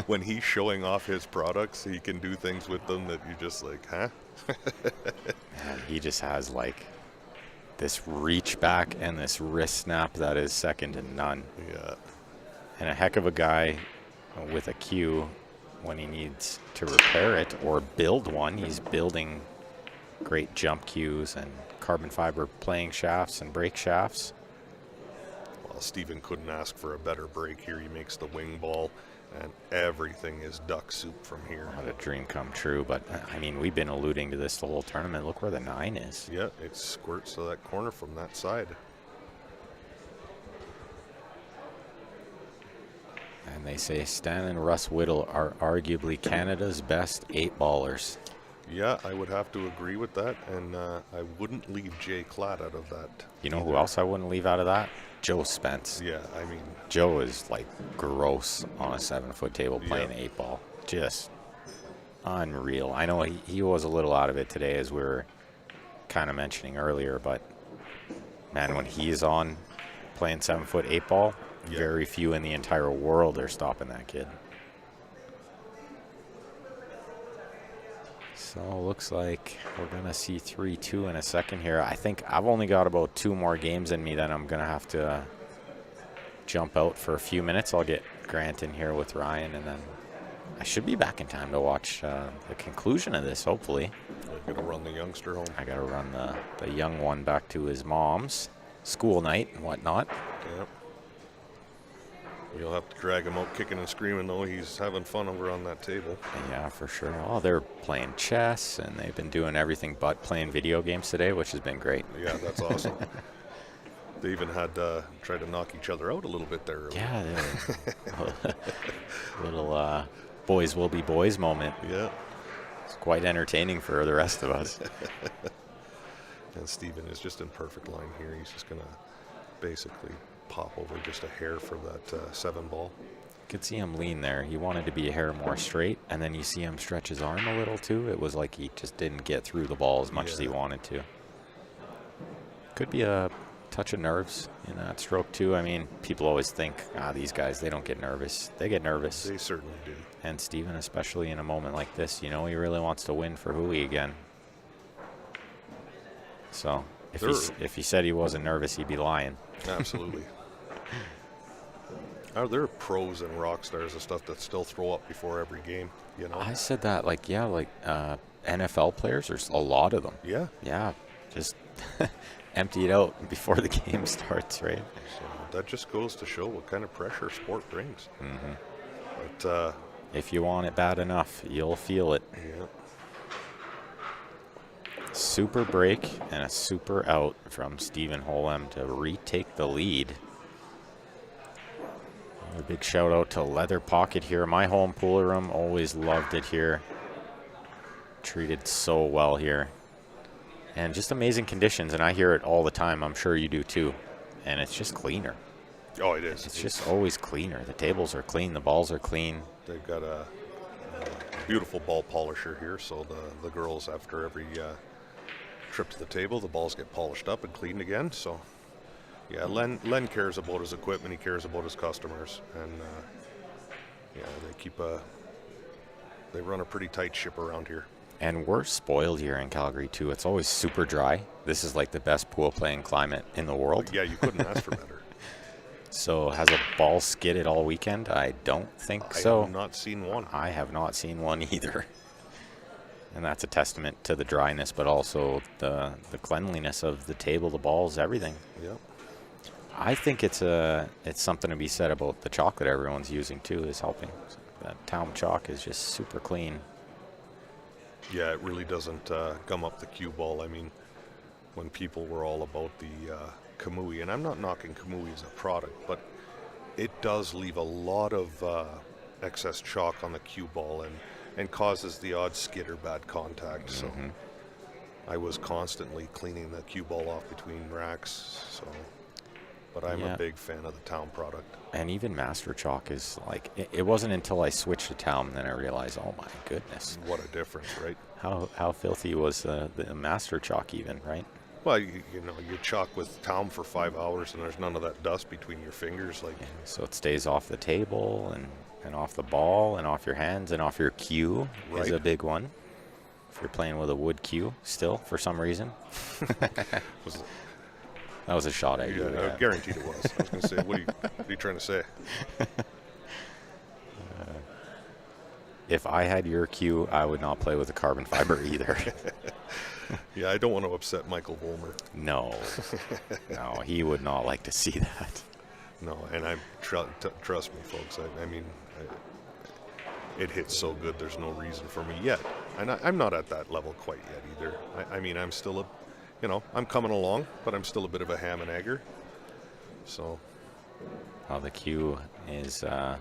When he's showing off his products, he can do things with them that you're just like, huh? And he just has like this reach back and this wrist snap that is second to none. Yeah. And a heck of a guy with a cue when he needs to repair it or build one. He's building great jump cues and carbon fiber playing shafts and brake shafts. Well, Stephen couldn't ask for a better break here. He makes the wing ball, and everything is duck soup from here. What a dream come true. But, I mean, we've been alluding to this the whole tournament. Look where the 9 is. Yeah, it squirts to that corner from that side. And they say Stan and Russ Whittle are arguably Canada's best 8-ballers. Yeah, I would have to agree with that, and I wouldn't leave Jay Klatt out of that. You know who else I wouldn't leave out of that? Joe Spence. Yeah, I mean, Joe is like gross on a 7-foot table playing Yeah. 8-ball. Just unreal. I know he was a little out of it today, as we were kind of mentioning earlier, but man, when he's on playing 7-foot 8-ball, Yeah. very few in the entire world are stopping that kid. So looks like we're going to see 3-2 in a second here. I think I've only got about 2 more games in me, then I'm going to have to jump out for a few minutes. I'll get Grant in here with Ryan, and then I should be back in time to watch the conclusion of this, hopefully. I'm going to run the youngster home. I got to run the young one back to his mom's school night and whatnot. Yep. You'll have to drag him out kicking and screaming, though. He's having fun over on that table. Yeah, for sure. Oh, they're playing chess, and they've been doing everything but playing video games today, which has been great. Yeah, that's awesome. They even had tried to knock each other out a little bit there earlier. Yeah, little boys will be boys moment. Yeah. It's quite entertaining for the rest of us. And Stephen is just in perfect line here. He's just going to basically pop over just a hair for that 7 ball. Could see him lean there. He wanted to be a hair more straight, and then you see him stretch his arm a little too. It was like he just didn't get through the ball as much as he wanted to. Could be a touch of nerves in that stroke too. I mean, people always think, these guys, they don't get nervous. They get nervous. They certainly do. And Stephen, especially in a moment like this, he really wants to win for Hooey again. So if he said he wasn't nervous, he'd be lying. Absolutely. Are there pros and rock stars and stuff that still throw up before every game? You know? I said that, NFL players, there's a lot of them. Yeah. Yeah, just empty it out before the game starts, right? So that just goes to show what kind of pressure sport brings. Mm-hmm. But if you want it bad enough, you'll feel it. yeah. Super break and a super out from Stephen Holm to retake the lead. A big shout out to Leather Pocket here. My home pool room, always loved it here. Treated so well here. And just amazing conditions, and I hear it all the time. I'm sure you do too. And it's just cleaner. Oh, it is. It's just always cleaner. The tables are clean, the balls are clean. They've got a beautiful ball polisher here, so the girls, after every trip to the table, the balls get polished up and cleaned again. So, yeah, Len cares about his equipment. He cares about his customers, and they run a pretty tight ship around here. And we're spoiled here in Calgary too. It's always super dry. This is like the best pool playing climate in the world. Yeah, you couldn't ask for better. So has a ball skidded all weekend? I don't think so. I have not seen one. I have not seen one either. And that's a testament to the dryness, but also the cleanliness of the table, the balls, everything. Yep. I think it's something to be said about the chalk that everyone's using too is helping. That town chalk is just super clean. Yeah, it really doesn't gum up the cue ball. I mean, when people were all about the Kamui, and I'm not knocking Kamui as a product, but it does leave a lot of excess chalk on the cue ball and causes the odd skid or bad contact. So I was constantly cleaning the cue ball off between racks. So but I'm Yeah. a big fan of the Town product. And even Master Chalk is like, it wasn't until I switched to Town then I realized, oh my goodness, What a difference, right? how filthy was the Master Chalk even, right? Well, you know, you chalk with Town for 5 hours and there's none of that dust between your fingers. Like, So it stays off the table and off the ball and off your hands and off your cue is a Right. big one. If you're playing with a wood cue still for some reason. was, That was a shot at yeah, you. I guaranteed it was. I was going to say, what are you trying to say? If I had your cue, I would not play with a carbon fiber either. Yeah, I don't want to upset Michael Volmer. No. No, he would not like to see that. No, and trust me, folks. I mean, it hits so good. There's no reason for me yet, and I'm not at that level quite yet either. I mean, I'm still I'm coming along, but I'm still a bit of a ham and egger. So, Well, the cue is a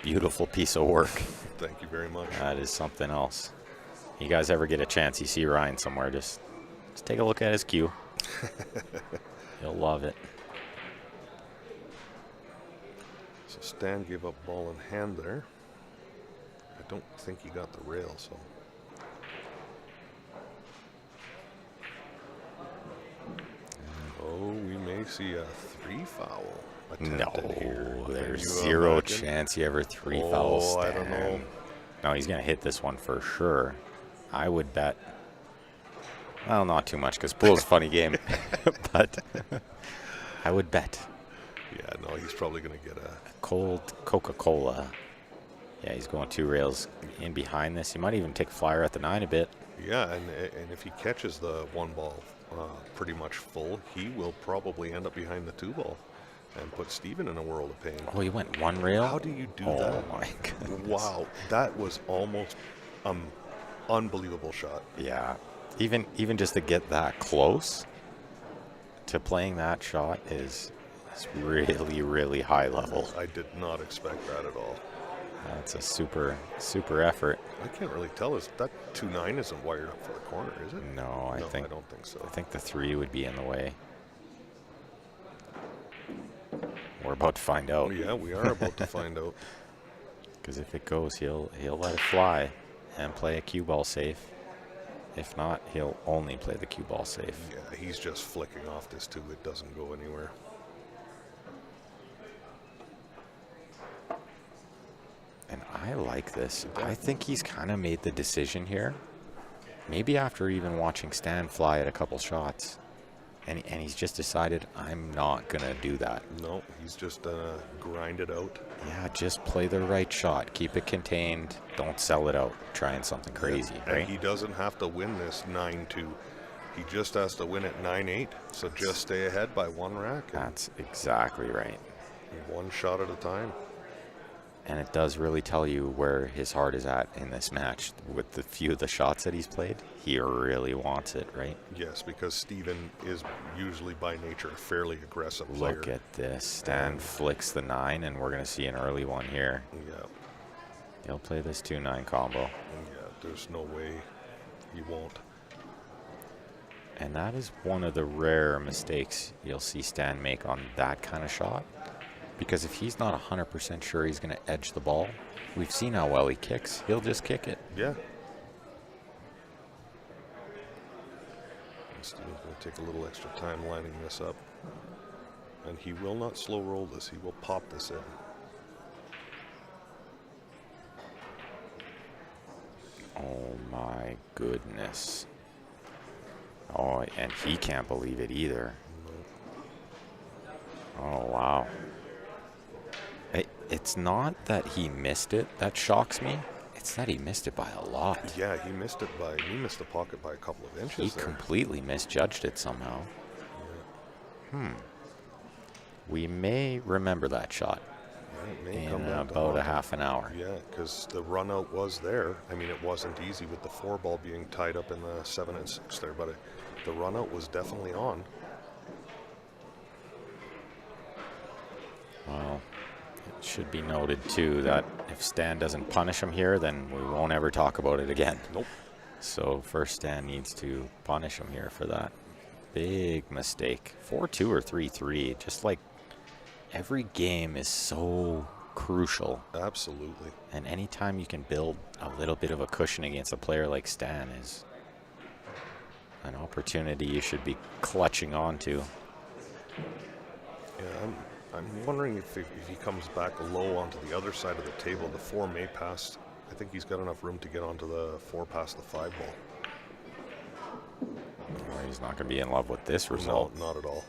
beautiful piece of work. thank you very much. That is something else. You guys ever get a chance, you see Ryan somewhere, just take a look at his cue. You'll love it. So Stan gave up ball in hand there. I don't think he got the rail, so. Oh, we may see a 3-foul attempted here. No, Can there's you zero imagine? chance you ever three Oh, fouls. I don't know. No, he's going to hit this one for sure. I would bet. Well, not too much because pool's a funny game, but I would bet Yeah, no, he's probably going to get a. cold Coca-Cola. Yeah, he's going 2 rails in behind this. He might even take a flyer at the 9 a bit. Yeah, and if he catches the 1 ball pretty much full, he will probably end up behind the 2 ball and put Steven in a world of pain. Oh, he went 1 rail? How do you do Oh, that? my goodness. Wow, that was almost unbelievable shot. Yeah, even just to get that close to playing that shot is really, really high level. I did not expect that at all. That's a super effort. I can't really tell. Is that 2-9 isn't wired up for the corner, is it? No, I No, think I don't think so. I think the 3 would be in the way. We're about to find Oh out. yeah, we are about to find out. Because if it goes, he'll let it fly and play a cue ball safe. If not, he'll only play the cue ball safe. Yeah, he's just flicking off this too. It doesn't go anywhere. And I like this. I think he's kind of made the decision here. Maybe after even watching Stan fly at a couple shots. And he's just decided, I'm not going to do that. No, he's just grind it out. Yeah, just play the right shot. Keep it contained. Don't sell it out. Trying something crazy, And right? he doesn't have to win this 9-2. He just has to win it 9-8. So just stay ahead by 1 rack. And That's exactly right. 1 shot at a time. And it does really tell you where his heart is at in this match. With the few of the shots that he's played, he really wants it, right? Yes, because Steven is usually by nature a fairly aggressive player. Look at this. Stan flicks the 9, and we're going to see an early one here. Yeah, He'll play this 2-9 combo. yeah, there's no way he won't. And that is one of the rare mistakes you'll see Stan make on that kind of shot. Because if he's not 100% sure he's going to edge the ball, we've seen how well he kicks. He'll just kick it. Yeah. Steven's going to take a little extra time lining this up. And he will not slow roll this. He will pop this in. Oh my goodness. Oh, and he can't believe it either. Oh, wow. It's not that he missed it that shocks me. It's that he missed it by a lot. Yeah, he missed the pocket by a couple of He inches there. completely misjudged it somehow. We may remember that shot Yeah, it may in come down to about haunt a him. half an hour. Yeah, because the run out was there. I mean, it wasn't easy with the 4 ball being tied up in the 7 and 6 there, but the run out was definitely on. Well, it should be noted too that if Stan doesn't punish him here, then we won't ever talk about it again. Nope. So first Stan needs to punish him here for that. Big mistake. 4-2 or 3-3. Just like every game is so crucial. Absolutely. And anytime you can build a little bit of a cushion against a player like Stan is an opportunity you should be clutching onto. Yeah, I'm wondering if he comes back low onto the other side of the table, the 4 may pass. I think he's got enough room to get onto the 4 past the 5 ball. Well, he's not going to be in love with this result. No, not at all.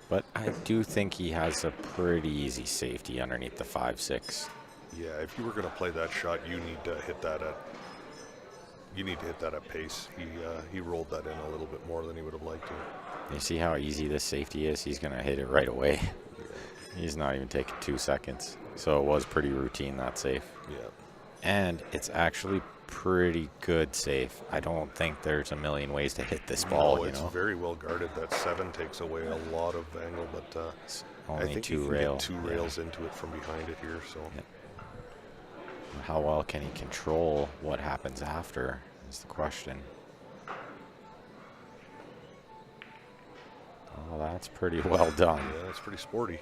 But I do think he has a pretty easy safety underneath the 5-6. Yeah, if you were going to play that shot, you need to hit that at pace. He rolled that in a little bit more than he would have liked to. You see how easy this safety is? He's going to hit it right away. He's not even taking 2 seconds. So it was pretty routine, that save. Yeah. And it's actually pretty good safe. I don't think there's a million ways to hit this ball. No, it's very well guarded. That 7 takes away a lot of angle, but only I think 2 you rails. can get 2 rails into it from behind it here. So how well can he control what happens after is the question. Oh, that's pretty well done. Yeah, it's pretty sporty.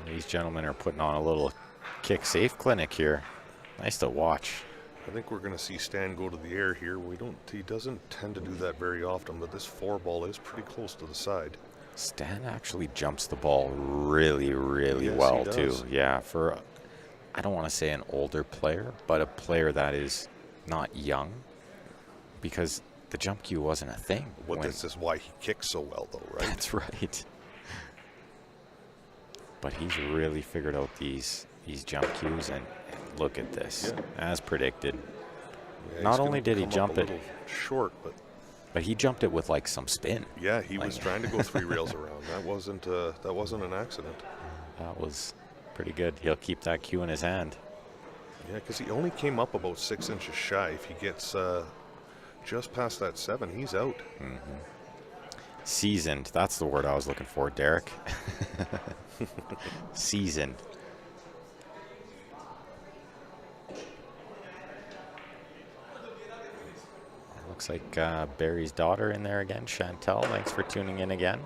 These gentlemen are putting on a little kick safe clinic here. Nice to watch. I think we're going to see Stan go to the air here. He doesn't tend to do that very often, but this 4 ball is pretty close to the side. Stan actually jumps the ball really, really Yes, well he does. too. Yeah, for I don't want to say an older player, but a player that is not young, because the jump cue wasn't a thing. This is why he kicks so well, though, right? That's right. But he's really figured out these jump cues, and look at this, as predicted. Yeah, Not only did he come up jump a it, little short, but he jumped it with like some spin. yeah, he was trying to go 3 rails around. That wasn't an accident. That was pretty good. He'll keep that cue in his hand. Yeah, because he only came up about 6 inches shy. If he gets just past that 7, he's out. Seasoned. That's the word I was looking for, Derek. Seasoned. Looks like Barry's daughter in there again, Chantel. Thanks for tuning in again.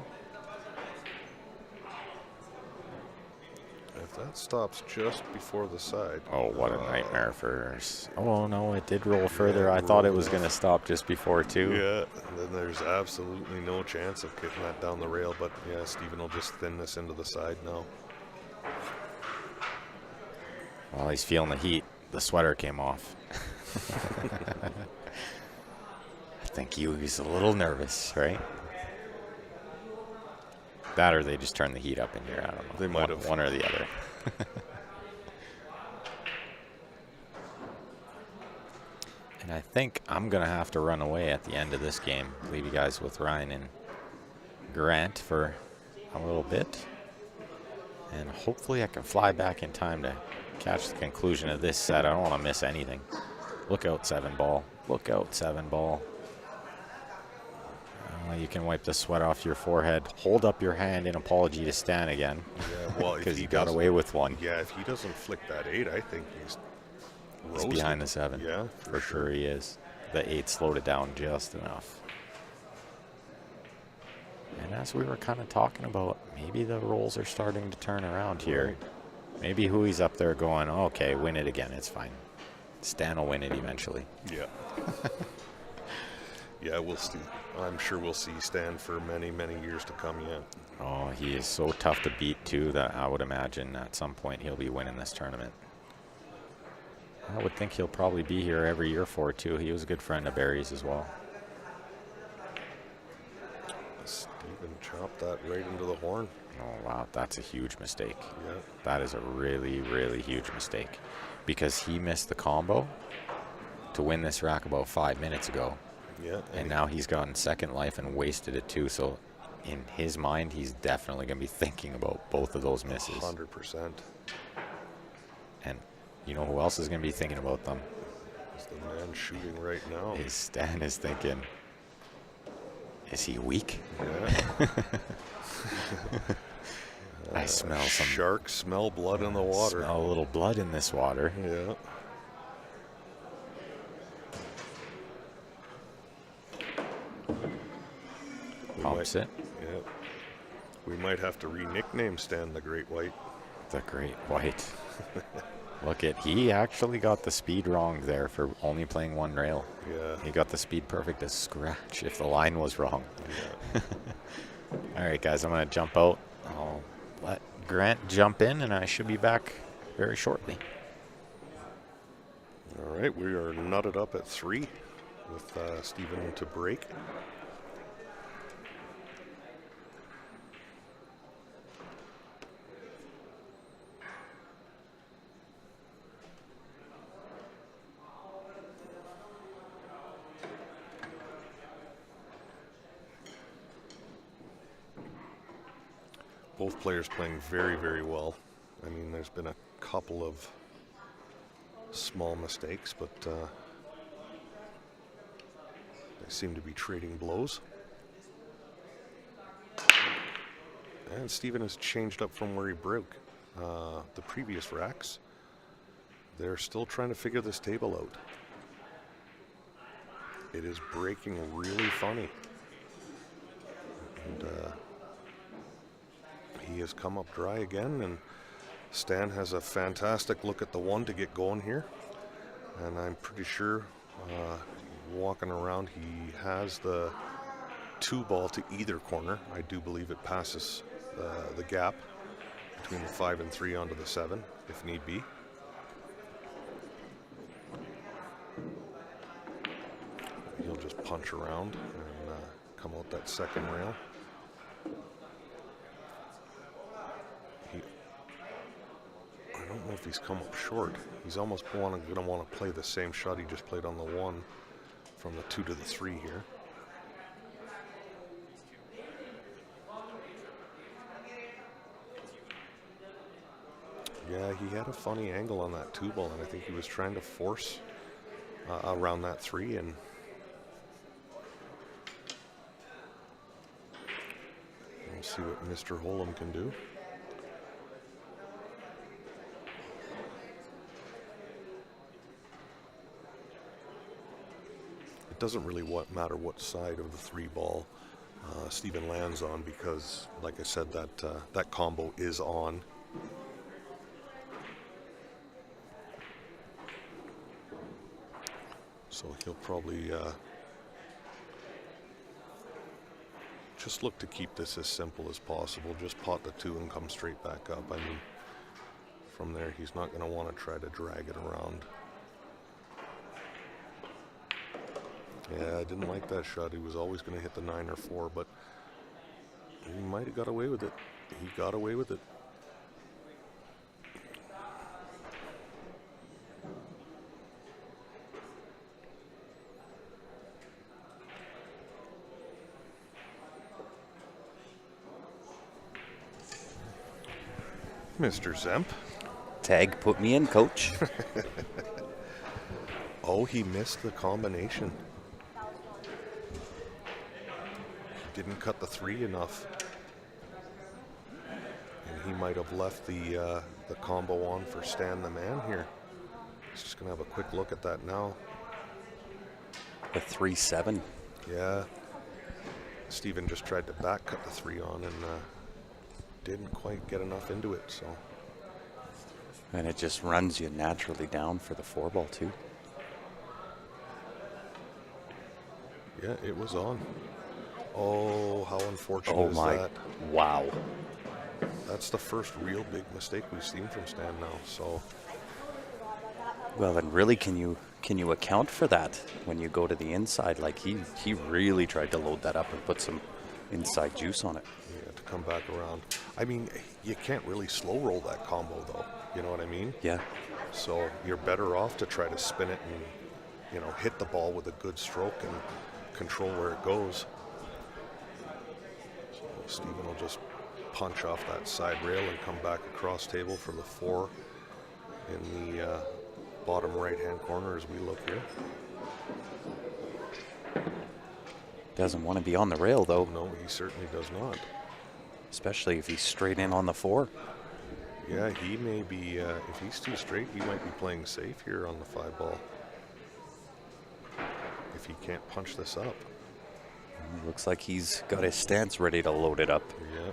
If that stops just before the side. Oh, what a nightmare for us. Oh, no, it did roll further. I thought it was going to stop just before, too. Yeah, and then there's absolutely no chance of getting that down the rail. But, yeah, Stephen will just thin this into the side now. Well, he's feeling the heat. The sweater came off. I think he was a little nervous, right? That or they just turned the heat up in here. I don't know. They might have. One or the other. And I think I'm going to have to run away at the end of this game. Leave you guys with Ryan and Grant for a little bit. And hopefully I can fly back in time to catch the conclusion of this set. I don't want to miss anything. Look out, 7 ball. Look out, 7 ball. You can wipe the sweat off your forehead. Hold up your hand in apology to Stan again. Yeah, well, because he got away with one. Yeah, if he doesn't flick that 8, I think he's roasted. He's behind the 7. Yeah, for sure he is. The 8 slowed it down just enough. And as we were kind of talking about, maybe the rolls are starting to turn around here. Right. Maybe Hooey's up there going, oh, okay, win it again. It's fine. Stan will win it eventually. Yeah. Yeah, we'll see. I'm sure we'll see Stan for many, many years to come yet. Oh, he is so tough to beat, too, that I would imagine at some point he'll be winning this tournament. I would think he'll probably be here every year for it, too. He was a good friend of Barry's as well. Stephen chopped that right into the horn. Oh, wow, that's a huge mistake. Yeah. That is a really, really huge mistake. Because he missed the combo to win this rack about 5 minutes ago. Yeah. And now he's gotten second life and wasted it too. So in his mind, he's definitely going to be thinking about both of those misses. 100%. And you know who else is going to be thinking about them? Is the man shooting right now. Is Stan is thinking, is he weak? Yeah. I smell some sharks smell blood in the water. Smell a little blood in this water. Yeah. Pumps it. Yeah. We might have to re-nickname Stan the Great White. The Great White. Look at, he actually got the speed wrong there for only playing one rail. Yeah. He got the speed perfect as scratch if the line was wrong. Yeah. All right, guys, I'm going to jump out. I'll let Grant jump in, and I should be back very shortly. All right, we are knotted up at 3 with Stephen to break. Both players playing very, very well. I mean, there's been a couple of small mistakes, but they seem to be trading blows. And Stephen has changed up from where he broke the previous racks. They're still trying to figure this table out. It is breaking really funny. And he has come up dry again, and Stan has a fantastic look at the 1 to get going here. And I'm pretty sure walking around he has the 2 ball to either corner. I do believe it passes the gap between the 5 and 3 onto the 7 if need be. He'll just punch around and come out that second rail. I don't know if he's come up short. He's almost going to want to play the same shot he just played on the 1 from the 2 to the 3 here. Yeah, he had a funny angle on that 2 ball, and I think he was trying to force around that 3, and we'll see what Mr. Holm can do. It doesn't really matter what side of the 3 ball Stephen lands on, because, like I said, that combo is on. So he'll probably just look to keep this as simple as possible. Just pot the 2 and come straight back up. I mean, from there, he's not going to want to try to drag it around. Yeah, I didn't like that shot. He was always going to hit the 9 or 4, but he might have got away with it. He got away with it. Mr. Zemp. Tag put me in, coach. Oh, he missed the combination. He didn't cut the 3 enough. And he might have left the combo on for Stan the Man here. He's just going to have a quick look at that now. The 3-7. Yeah. Stephen just tried to back cut the 3 on and didn't quite get enough into it, so. And it just runs you naturally down for the 4 ball too. Yeah, it was on. Oh, how unfortunate Oh is my, that? wow. That's the first real big mistake we've seen from Stan now, so. Well, then really, can you account for that when you go to the inside? Like he really tried to load that up and put some inside juice on it. Yeah, to come back around. I mean, you can't really slow roll that combo though. You know what I mean? Yeah. So you're better off to try to spin it and, you know, hit the ball with a good stroke and control where it goes. So Stephen will just punch off that side rail and come back across table for the 4 in the bottom right-hand corner as we look here. Doesn't want to be on the rail though. No, he certainly does not. Especially if he's straight in on the 4. Yeah, he may be, if he's too straight, he might be playing safe here on the 5 ball. If he can't punch this up. Looks like he's got his stance ready to load it up. Yeah.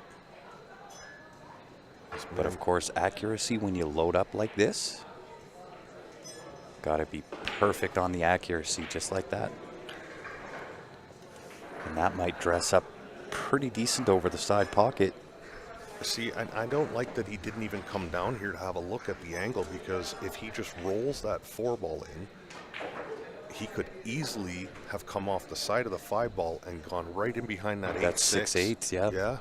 But of course, accuracy when you load up like this, got to be perfect on the accuracy, just like that. And that might dress up pretty decent over the side pocket. See, I don't like that he didn't even come down here to have a look at the angle, because if he just rolls that 4-ball in, he could easily have come off the side of the 5-ball and gone right in behind that 8-6. That's 6-8, yeah. Yeah.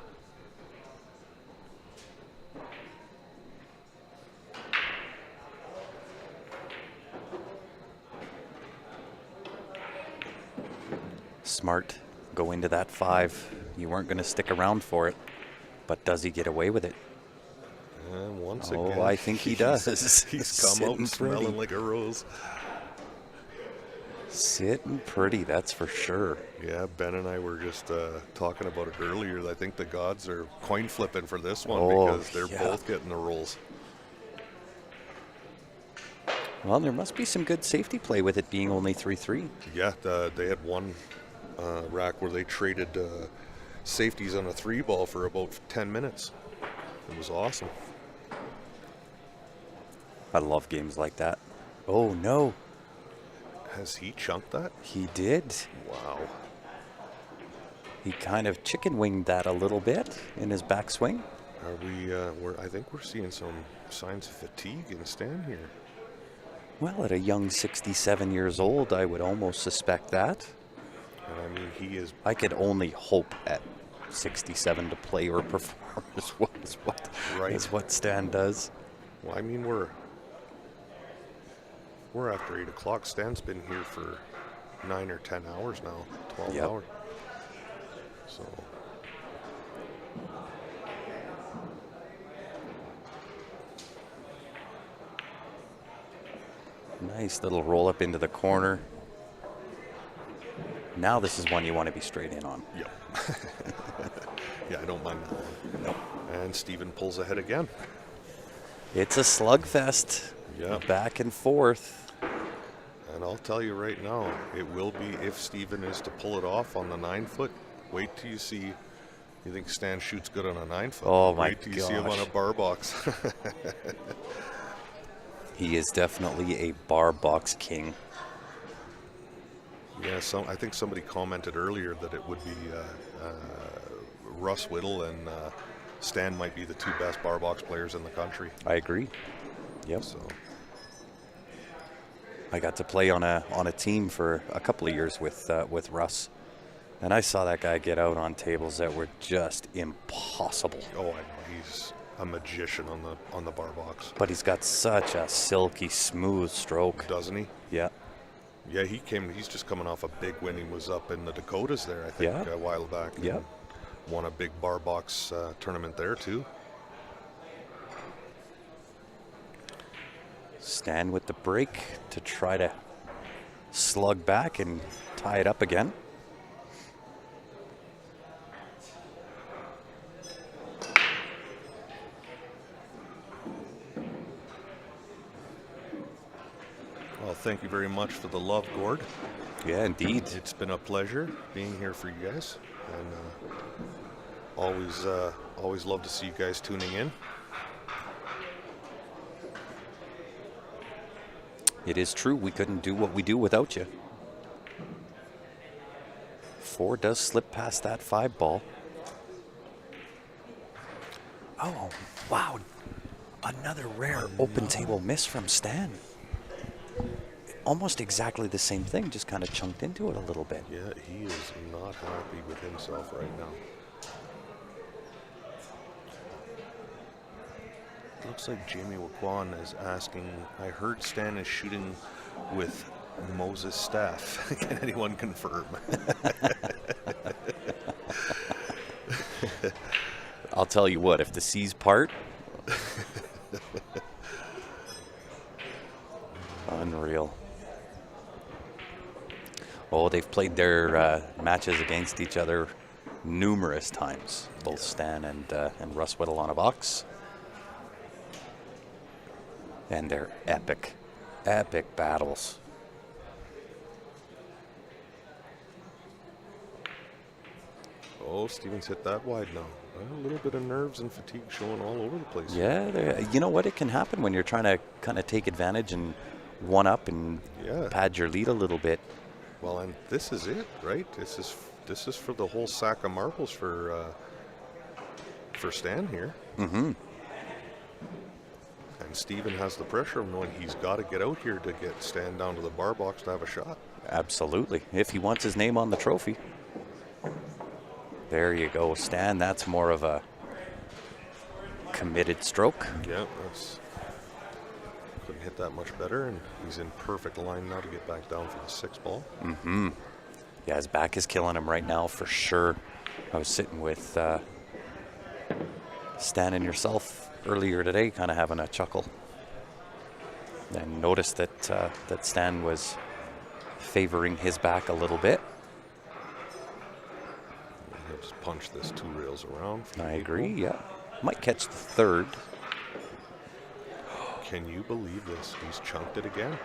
Smart. Go into that 5. You weren't going to stick around for it. But does he get away with it? And once Oh, again, I think he does. He's come out Sitting smelling pretty. like a rose. Sitting pretty, that's for sure. Yeah, Ben and I were just talking about it earlier. I think the gods are coin flipping for this one, Oh, because they're yeah. both getting the rolls. Well, there must be some good safety play with it being only 3-3. Yeah, they had one rack where they traded safeties on a 3-ball for about 10 minutes. It was awesome. I love games like that. Oh, no. Has he chunked that? He did. Wow. He kind of chicken winged that a little bit in his backswing. Are we? I think we're seeing some signs of fatigue in Stan here. Well, at a young 67 years old, I would almost suspect that. And I mean, he is. I could only hope at 67 to play or perform is what Stan does. Well, I mean, we're after 8 o'clock. Stan's been here for 9 or 10 hours now, 12 Yep. hours. So. Nice little roll up into the corner. Now this is one you want to be straight in on. Yeah. Yeah, I don't mind that one. No. And Steven pulls ahead again. It's a slugfest. Yeah. Back and forth. And I'll tell you right now, it will be, if Steven is to pull it off on the 9-foot, wait till you see. You think Stan shoots good on a 9-foot? Oh, my Wait till you see him on a gosh. bar box. He is definitely a bar box king. Yeah, I think somebody commented earlier that it would be Russ Whittle and Stan might be the 2 best bar box players in the country. I agree. Yep. So I got to play on a team for a couple of years with Russ, and I saw that guy get out on tables that were just impossible. I know he's a magician on the bar box, But he's got such a silky smooth stroke. doesn't he? Yeah. Yeah, he's just coming off a big win. He was up in the Dakotas there, I think, Yeah. a while back. Yeah. and won a big bar box tournament there too. Stan with the break to try to slug back and tie it up again. Well, thank you very much for the love, Gord. Yeah, indeed. It's been a pleasure being here for you guys, and always love to see you guys tuning in. It is true, we couldn't do what we do without you. 4 does slip past that 5 ball. Oh, wow. Another rare open table miss from Stan. Almost exactly the same thing, just kind of chunked into it a little bit. Yeah, he is not happy with himself right now. Looks like Jamie Wakwan is asking, I heard Stan is shooting with Moses' staff. Can anyone confirm? I'll tell you what, if the seas part, unreal. Oh, they've played their matches against each other numerous times, both Stan and Russ Whittle on a box. And they're epic, epic battles. Oh, Stevens hit that wide now. A little bit of nerves and fatigue showing all over the place. Yeah, you know what? It can happen when you're trying to kind of take advantage and one up and pad your lead a little bit. Well, and this is it, right? This is for the whole sack of marbles for Stan here. Mm-hmm. And Steven has the pressure of knowing he's got to get out here to get Stan down to the bar box to have a shot. Absolutely. If he wants his name on the trophy. There you go, Stan. That's more of a committed stroke. Yeah, couldn't hit that much better, and he's in perfect line now to get back down for the 6 ball. Mm-hmm. Yeah, his back is killing him right now for sure. I was sitting with Stan and yourself earlier today, kind of having a chuckle, and noticed that Stan was favoring his back a little bit. He'll just punch this 2 rails around. I agree, yeah. Might catch the 3rd. Can you believe this? He's chunked it again.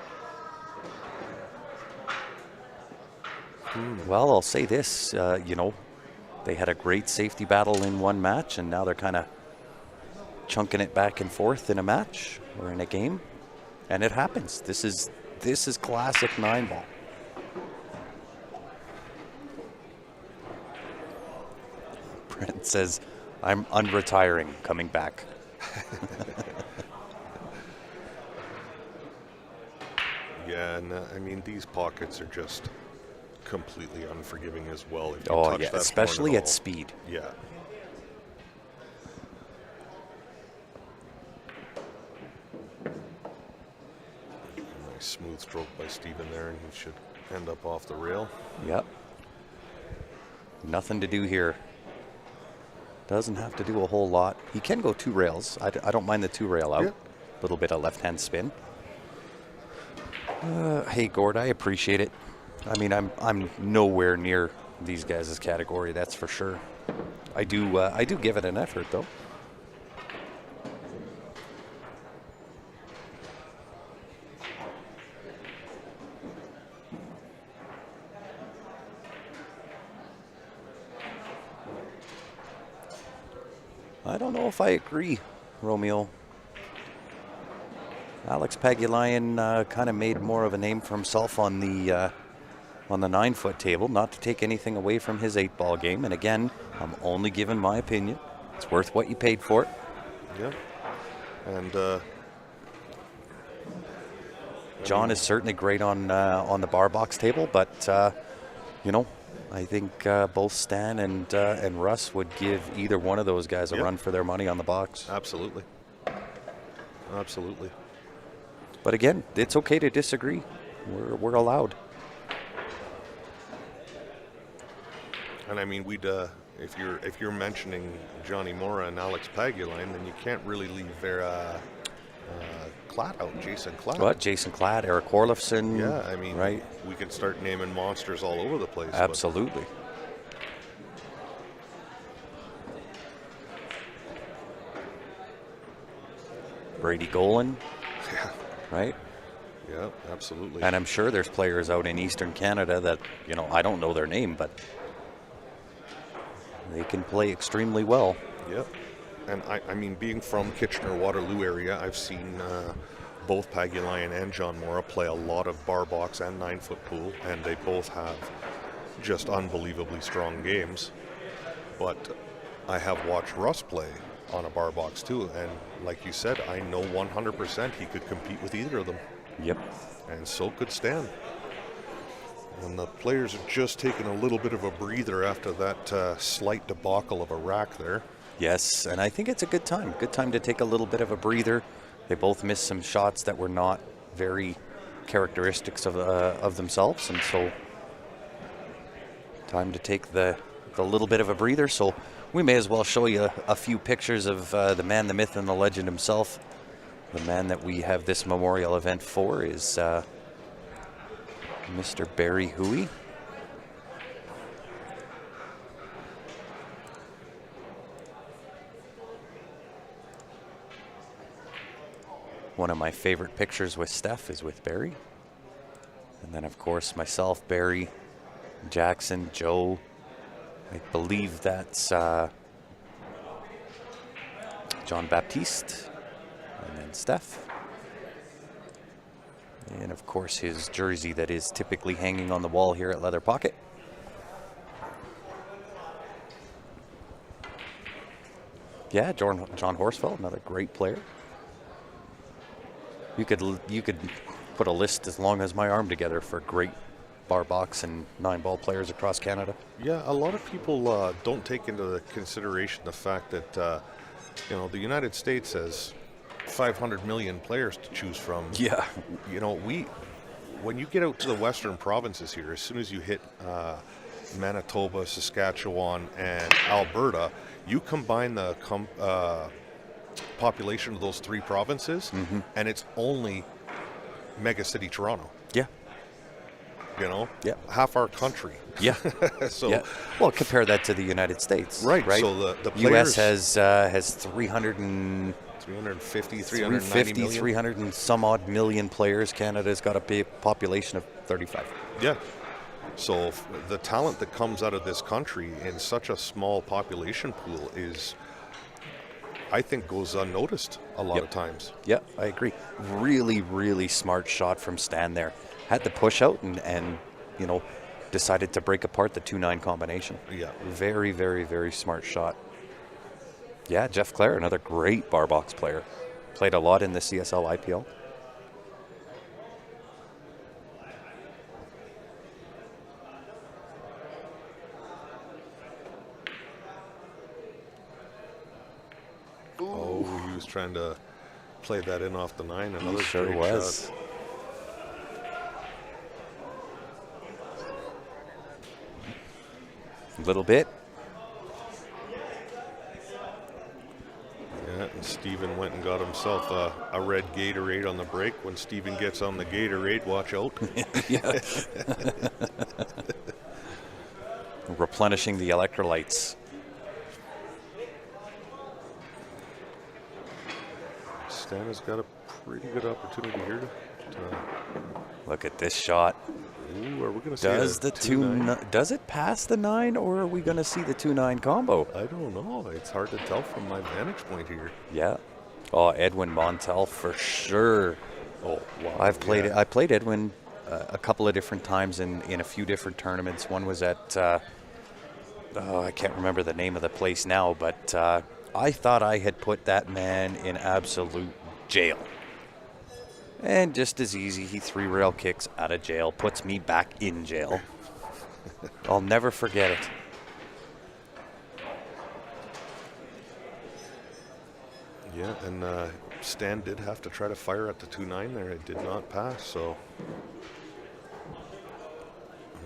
Well, I'll say this, they had a great safety battle in one match, and now they're kind of chunking it back and forth in a match or in a game, and it happens. This is classic 9-ball. Brent says, I'm unretiring, coming back. Yeah, and I mean, these pockets are just completely unforgiving as well. If you Oh, touch yeah, that especially horn at all. speed. Yeah. Nice smooth stroke by Steven there, and he should end up off the rail. Yep. Nothing to do here. Doesn't have to do a whole lot. He can go 2 rails. I don't mind the 2 rail out. Yep. Little bit of left-hand spin. Hey, Gord, I appreciate it. I mean, I'm nowhere near these guys' category, that's for sure. I do give it an effort, though. I don't know if I agree, Romeo. Alex Pagulayan kind of made more of a name for himself on the 9-foot table. Not to take anything away from his 8-ball game, and again, I'm only giving my opinion. It's worth what you paid for it. Yeah. And John is certainly great on the bar box table, but I think both Stan and Russ would give either one of those guys a run for their money on the box. absolutely. Absolutely. But again, it's okay to disagree. We're allowed. And I mean, we'd if you're mentioning Johnny Mora and Alex Pagulayan, then you can't really leave Klatt out, Jason Klatt. What? Jason Klatt, Eric Orlofsson. Yeah, I mean, right? We could start naming monsters all over the place. Absolutely. Brady Golan, Yeah, right? yeah, absolutely. And I'm sure there's players out in Eastern Canada that, I don't know their name, but they can play extremely well. Yep. And I mean, being from Kitchener-Waterloo area, I've seen both Pagulayan and John Mora play a lot of bar box and 9-foot pool, and they both have just unbelievably strong games. But I have watched Russ play on a bar box too, and like you said, I know 100% he could compete with either of them. Yep. And so could Stan. And the players are just taking a little bit of a breather after that slight debacle of a rack there. Yes, and I think it's a good time. Good time to take a little bit of a breather. They both missed some shots that were not very characteristics of themselves, and so time to take the little bit of a breather. So we may as well show you a few pictures of the man, the myth, and the legend himself. The man that we have this memorial event for is Mr. Barry Hooey. One of my favorite pictures with Steph is with Barry. And then, of course, myself, Barry, Jackson, Joe, I believe that's John Baptiste, and then Steph. And of course his jersey that is typically hanging on the wall here at Leather Pocket. Yeah, John Horsfeld, another great player. You could put a list as long as my arm together for great bar box and 9-ball players across Canada. Yeah, a lot of people don't take into consideration the fact that the United States has 500 million players to choose from. Yeah. When you get out to the western provinces here, as soon as you hit Manitoba, Saskatchewan, and Alberta, you combine the population of those 3 provinces, and it's only mega city Toronto. Yeah. Yeah. Half our country. Yeah. So, yeah. Well, compare that to the United States. Right. So the players, U.S. has 350, 390 million. 300 and some odd million players. Canada's got a big population of 35. Yeah. So the talent that comes out of this country in such a small population pool is, I think, goes unnoticed a lot of times. Yeah, I agree. Really, really smart shot from Stan there. Had the push out and decided to break apart the 2-9 combination. Yeah. Very, very, very smart shot. Yeah, Jeff Clare, another great bar box player. Played a lot in the CSL IPL. Oh, he was trying to play that in off the 9. Another He sure great was. shot. A little bit. Yeah, and Steven went and got himself a red Gatorade on the break. When Steven gets on the Gatorade, watch out. Yeah. Replenishing the electrolytes. Stan has got a pretty good opportunity here to Look at this shot. ooh, are we going to see Does a the 2-9? does it pass the 9, or are we going to see the 2-9 combo? I don't know. It's hard to tell from my vantage point here. Yeah. Oh, Edwin Montel for sure. Oh, wow. I played Yeah. Edwin a couple of different times in a few different tournaments. One was at I can't remember the name of the place now, but I thought I had put that man in absolute jail. And just as easy, he 3-rail kicks out of jail, puts me back in jail. I'll never forget it. Yeah, and Stan did have to try to fire at the 2-9 there. It did not pass, so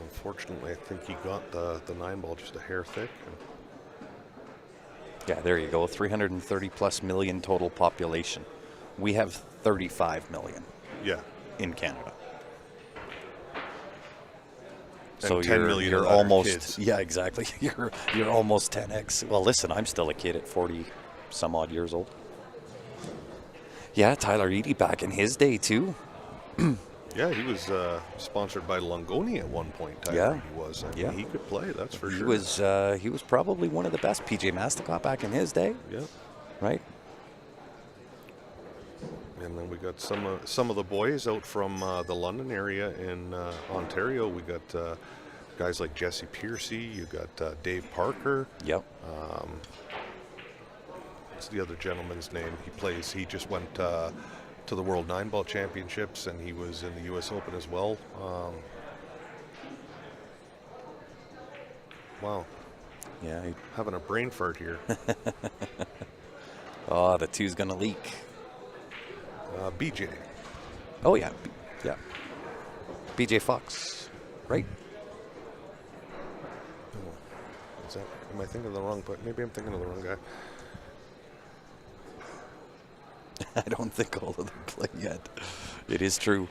unfortunately, I think he got the 9-ball just a hair thick. Yeah, there you go. 330 plus million total population. We have 35 million Yeah. in Canada. And So 10 million you're of that are almost kids. yeah, exactly. You're almost 10x. Well, listen, I'm still a kid at 40 some odd years old. Yeah, Tyler Eady back in his day too. Yeah, he was sponsored by Longoni at one point. Tyler, Yeah. he was. I Yeah. mean, he could play. That's for He sure. was probably one of the best. PJ Masticott back in his day, Yeah. right? And then we got some of the boys out from the London area in Ontario. We got guys like Jesse Piercy. You got Dave Parker. Yep. What's the other gentleman's name? He just went to the World 9-Ball Championships, and he was in the U.S. Open as well. Wow. Yeah. Having a brain fart here. Oh, the two's gonna leak. BJ. Oh yeah, yeah. BJ Fox, right? Oh, am I thinking of the wrong? But maybe I'm thinking of the wrong guy. I don't think all of them play yet. It is true.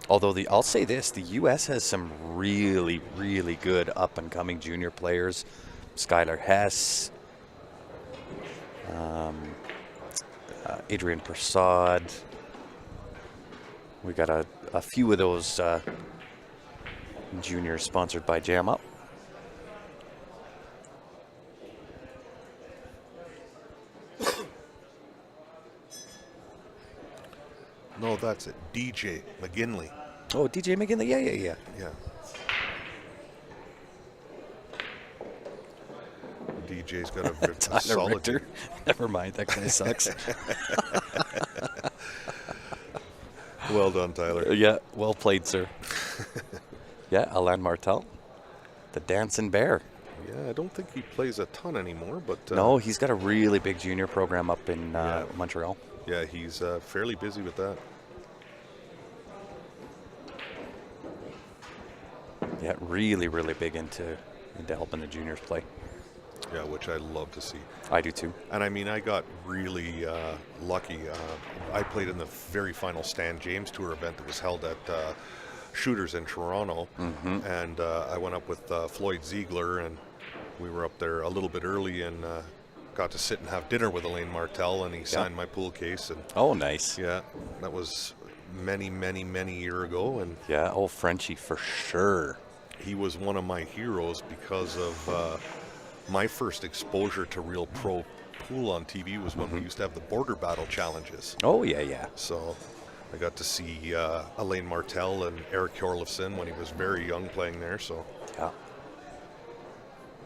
Although I'll say this: the U.S. has some really, really good up-and-coming junior players. Skylar Hess, Adrian Prasad. We got a few of those juniors sponsored by Jam Up. No, that's it. DJ McGinley. Oh, DJ McGinley. Yeah. Yeah. DJ's got a Tyler solid Richter. year. Never mind, that guy sucks. Well done, Tyler. Yeah, well played, sir. Yeah, Alain Martel, the dancing bear. Yeah, I don't think he plays a ton anymore, but No, he's got a really big junior program up in Montreal. yeah, he's fairly busy with that. Yeah, really, really big into helping the juniors play. Yeah, which I love to see. I do too. And I mean, I got really lucky. I played in the very final Stan James Tour event that was held at Shooters in Toronto, and I went up with Floyd Ziegler, and we were up there a little bit early and got to sit and have dinner with Alain Martel, and he signed my pool case. And Oh, nice. yeah, that was many, many, many years ago, and Yeah, oh, Frenchie for sure. he was one of my heroes because of my first exposure to real pro pool on TV was when we used to have the border battle challenges. Oh, yeah. So I got to see Alain Martel and Eric Hjorlifson when he was very young playing there. So Yeah.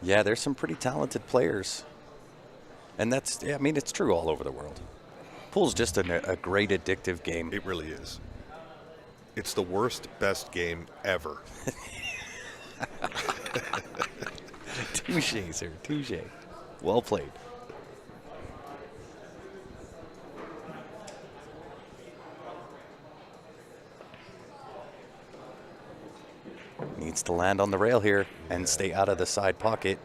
Yeah, there's some pretty talented players. And that's, yeah, I mean, it's true all over the world. Pool's just a great addictive game. it really is. It's the worst, best game ever. Touche, sir, touche. Well played. Needs to land on the rail here and stay out of the side pocket.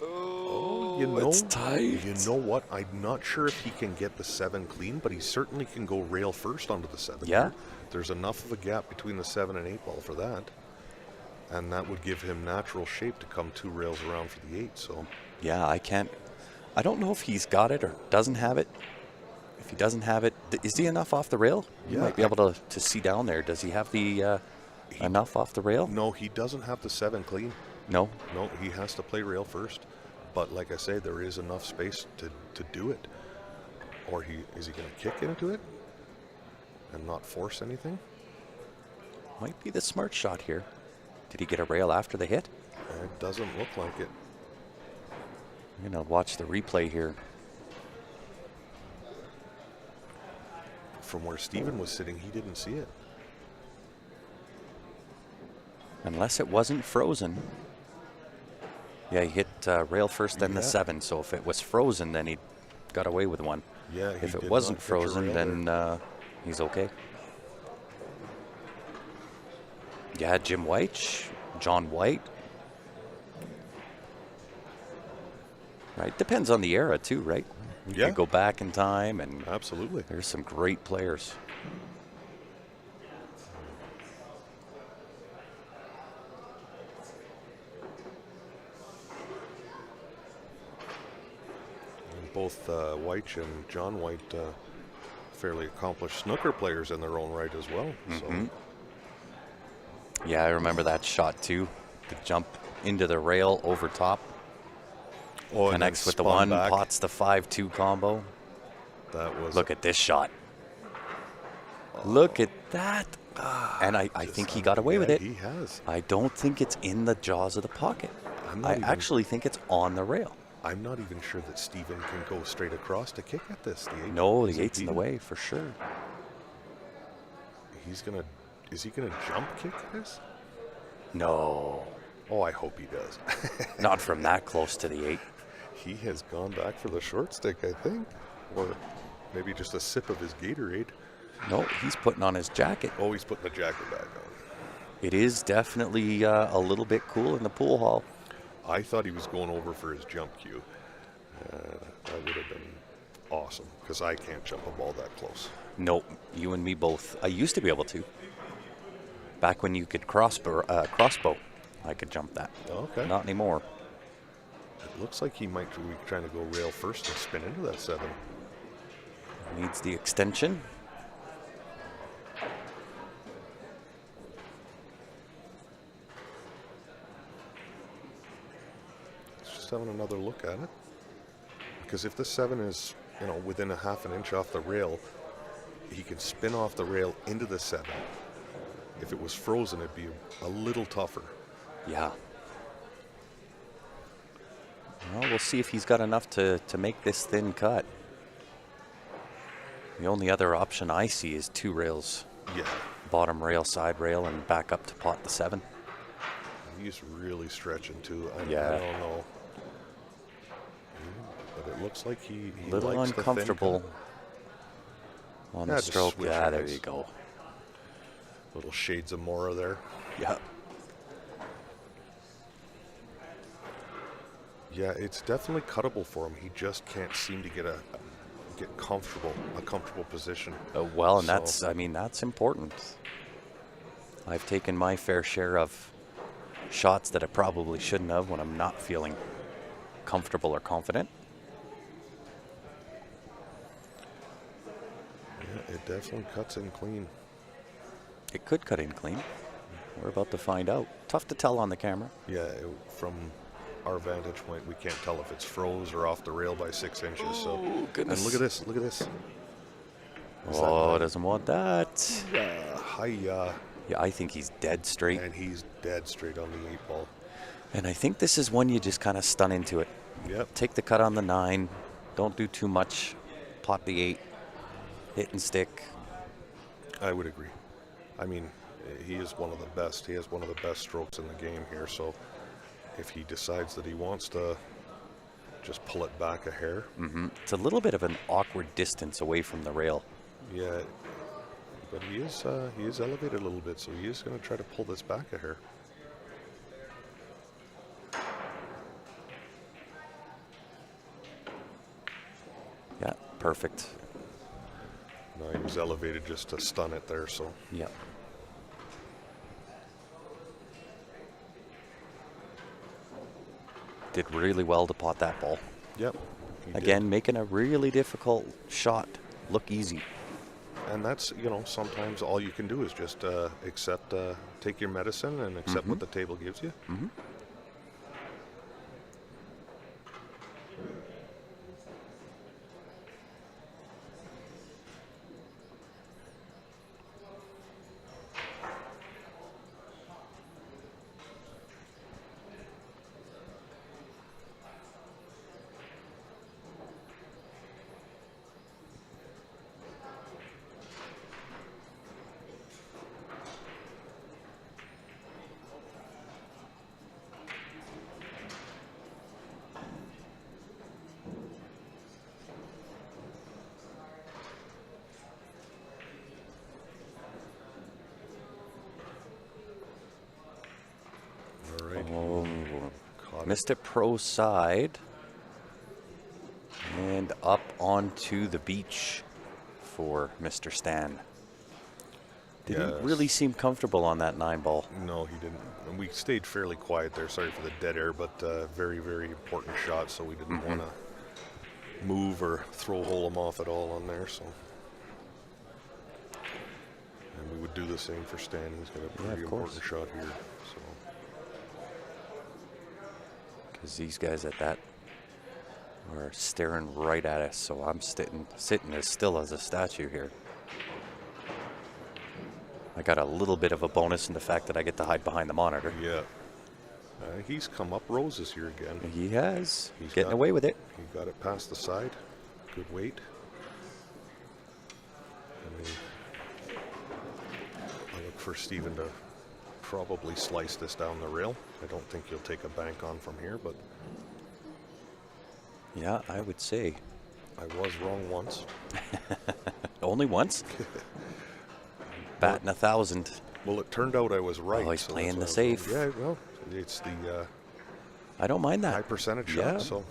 You know, it's tight. You know what? I'm not sure if he can get the 7 clean, but he certainly can go rail first onto the 7. Yeah? There's enough of a gap between the 7 and 8 ball for that. And that would give him natural shape to come 2 rails around for the 8. So Yeah, I don't know if he's got it or doesn't have it. If he doesn't have it, is he enough off the rail? You Yeah, might be able to see down there. Does he have the enough off the rail? no, he doesn't have the 7 clean. No? No, he has to play rail first. But like I say, there is enough space to do it. Or is he going to kick into it and not force anything? Might be the smart shot here. Did he get a rail after the hit? It doesn't look like it. I'm going to watch the replay here. From where Steven was sitting, he didn't see it. Unless it wasn't frozen. Yeah, he hit rail first, then the Yeah. 7. So if it was frozen, then he got away with one. Yeah, he If it did wasn't not catch a frozen, rail then he's okay. Yeah, Jim White, John White. Right, depends on the era too, right? You Yeah. could go back in time, and Absolutely. there's some great players. And both White and John White, fairly accomplished snooker players in their own right as well. So Yeah, I remember that shot too. The jump into the rail over top. oh, and then Connects with the spun 1, back. pots the 5-2 combo. That was Look at this shot. Look at that. And I think he got away with yeah, it. He has. I don't think it's in the jaws of the pocket. I'm not I even- actually think it's on the rail. I'm not even sure that Steven can go straight across to kick at this. The 8 No, is the 8's in the impeding. way for sure. Is he gonna jump kick this? No, Oh, I hope he does. not from that close to the 8. He has gone back for the short stick, I think, or maybe just a sip of his Gatorade. No, he's putting on his jacket. Oh, he's putting the jacket back on. It is definitely a little bit cool in the pool hall. I thought he was going over for his jump cue. That would have been awesome because I can't jump a ball that close. Nope, you and me both. I used to be able to. Back when you could crossbow, I could jump that. Okay. Not anymore. It looks like he might be trying to go rail first and spin into that 7. Needs the extension. Let's just having another look at it. Because if the 7 is you know, within a half an inch off the rail, he can spin off the rail into the 7. If it was frozen, it'd be a little tougher. Yeah. Well, we'll see if he's got enough to make this thin cut. The only other option I see is 2 rails. Yeah. Bottom rail, side rail, and back up to pot the 7. He's really stretching too. I Yeah. don't know. But it looks like he Little likes the thin uncomfortable cut. on Yeah, the just stroke. switch Yeah, there hands. you go. Little shades of Mora there. Yeah. Yeah, it's definitely cuttable for him. He just can't seem to get a comfortable position. Well, and So- that's important. I've taken my fair share of shots that I probably shouldn't have when I'm not feeling comfortable or confident. Yeah, it definitely cuts in clean. It could cut in clean. We're about to find out. Tough to tell on the camera. Yeah, from our vantage point, we can't tell if it's froze or off the rail by 6 inches. So, goodness. and look at this. Look at this. What's that Oh, nine? doesn't want that. Hiya. Yeah, I think he's dead straight. And he's dead straight on the 8 ball. And I think this is one you just kind of stun into it. Yep. Take the cut on the 9. Don't do too much. Pot the 8. Hit and stick. I would agree. I mean, he is one of the best. He has one of the best strokes in the game here. So if he decides that he wants to just pull it back a hair, It's a little bit of an awkward distance away from the rail. yeah. But he is elevated a little bit, so he is going to try to pull this back a hair. Yeah, perfect. No, he was elevated just to stun it there. So Yep. Did really well to pot that ball. yep. he did. Again, making a really difficult shot look easy. And that's, you know, sometimes all you can do is just take your medicine and accept what the table gives you. All right. Oh, Caught it. missed it pro side. And up onto the beach for Mr. Stan. Didn't Yes. really seem comfortable on that 9 ball. No, he didn't. And we stayed fairly quiet there. Sorry for the dead air, but very, very important shot. So we didn't want to move or throw Holm off at all on there. So, and we would do the same for Stan. He's got a pretty of course. important shot here. So, Because these guys at that are staring right at us. So I'm sitting as still as a statue here. I got a little bit of a bonus in the fact that I get to hide behind the monitor. yeah, he's come up roses here again. He has. He's Getting got- away with it. He got it past the side. Good weight. I mean, I look for Steven to probably slice this down the rail. I don't think he'll take a bank on from here, but Yeah, I would say. I was wrong once. Only once. Batting 1,000. Well, it turned out I was right. Oh, he's so playing that's the why I was safe. wrong. Yeah, well, it's the I don't mind high that. percentage Yeah. shot. So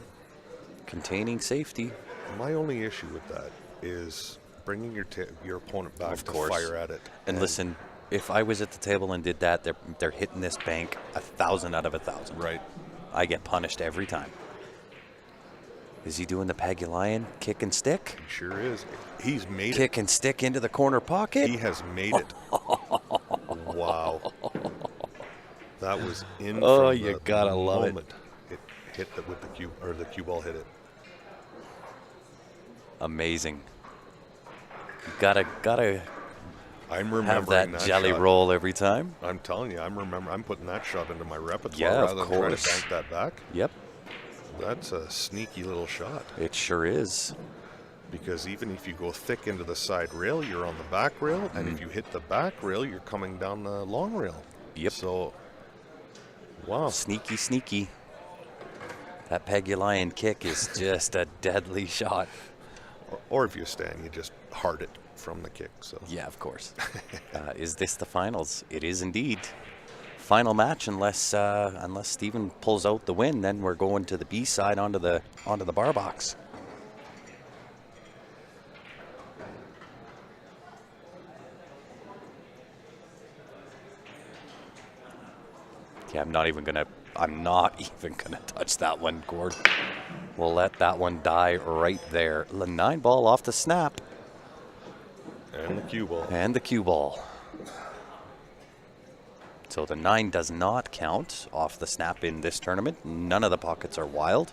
Containing safety. my only issue with that is bringing your opponent back Of to course. fire at it. And listen, if I was at the table and did that, they're hitting this bank 1,000 out of 1,000. Right. I get punished every time. Is he doing the Pagulian kick and stick? He sure is. He's made it. Kick and stick into the corner pocket? He has made it. Wow. That was in Oh, from you the gotta love it. moment it hit with the cue, or the cue ball hit it. Amazing. Gotta I'm have remembering that jelly shot. roll every time. I'm telling you, I'm putting that shot into my repertoire Yeah, of rather than trying to course. bank that back. Yep, That's a sneaky little shot. it sure is. Because even if you go thick into the side rail, you're on the back rail, and if you hit the back rail, you're coming down the long rail. Yep. So, wow. Sneaky, sneaky. That Peggy Lion kick is just a deadly shot. Or if you stand, you just heart it from the kick. So Yeah, of course. Is this the finals? It is indeed. Final match, unless Steven pulls out the win, then we're going to the B side onto the bar box. Yeah, I'm not even gonna touch that one, Gord. We'll let that one die right there. The 9 ball off the snap. and the cue ball. And the cue ball. So the 9 does not count off the snap in this tournament. None of the pockets are wild.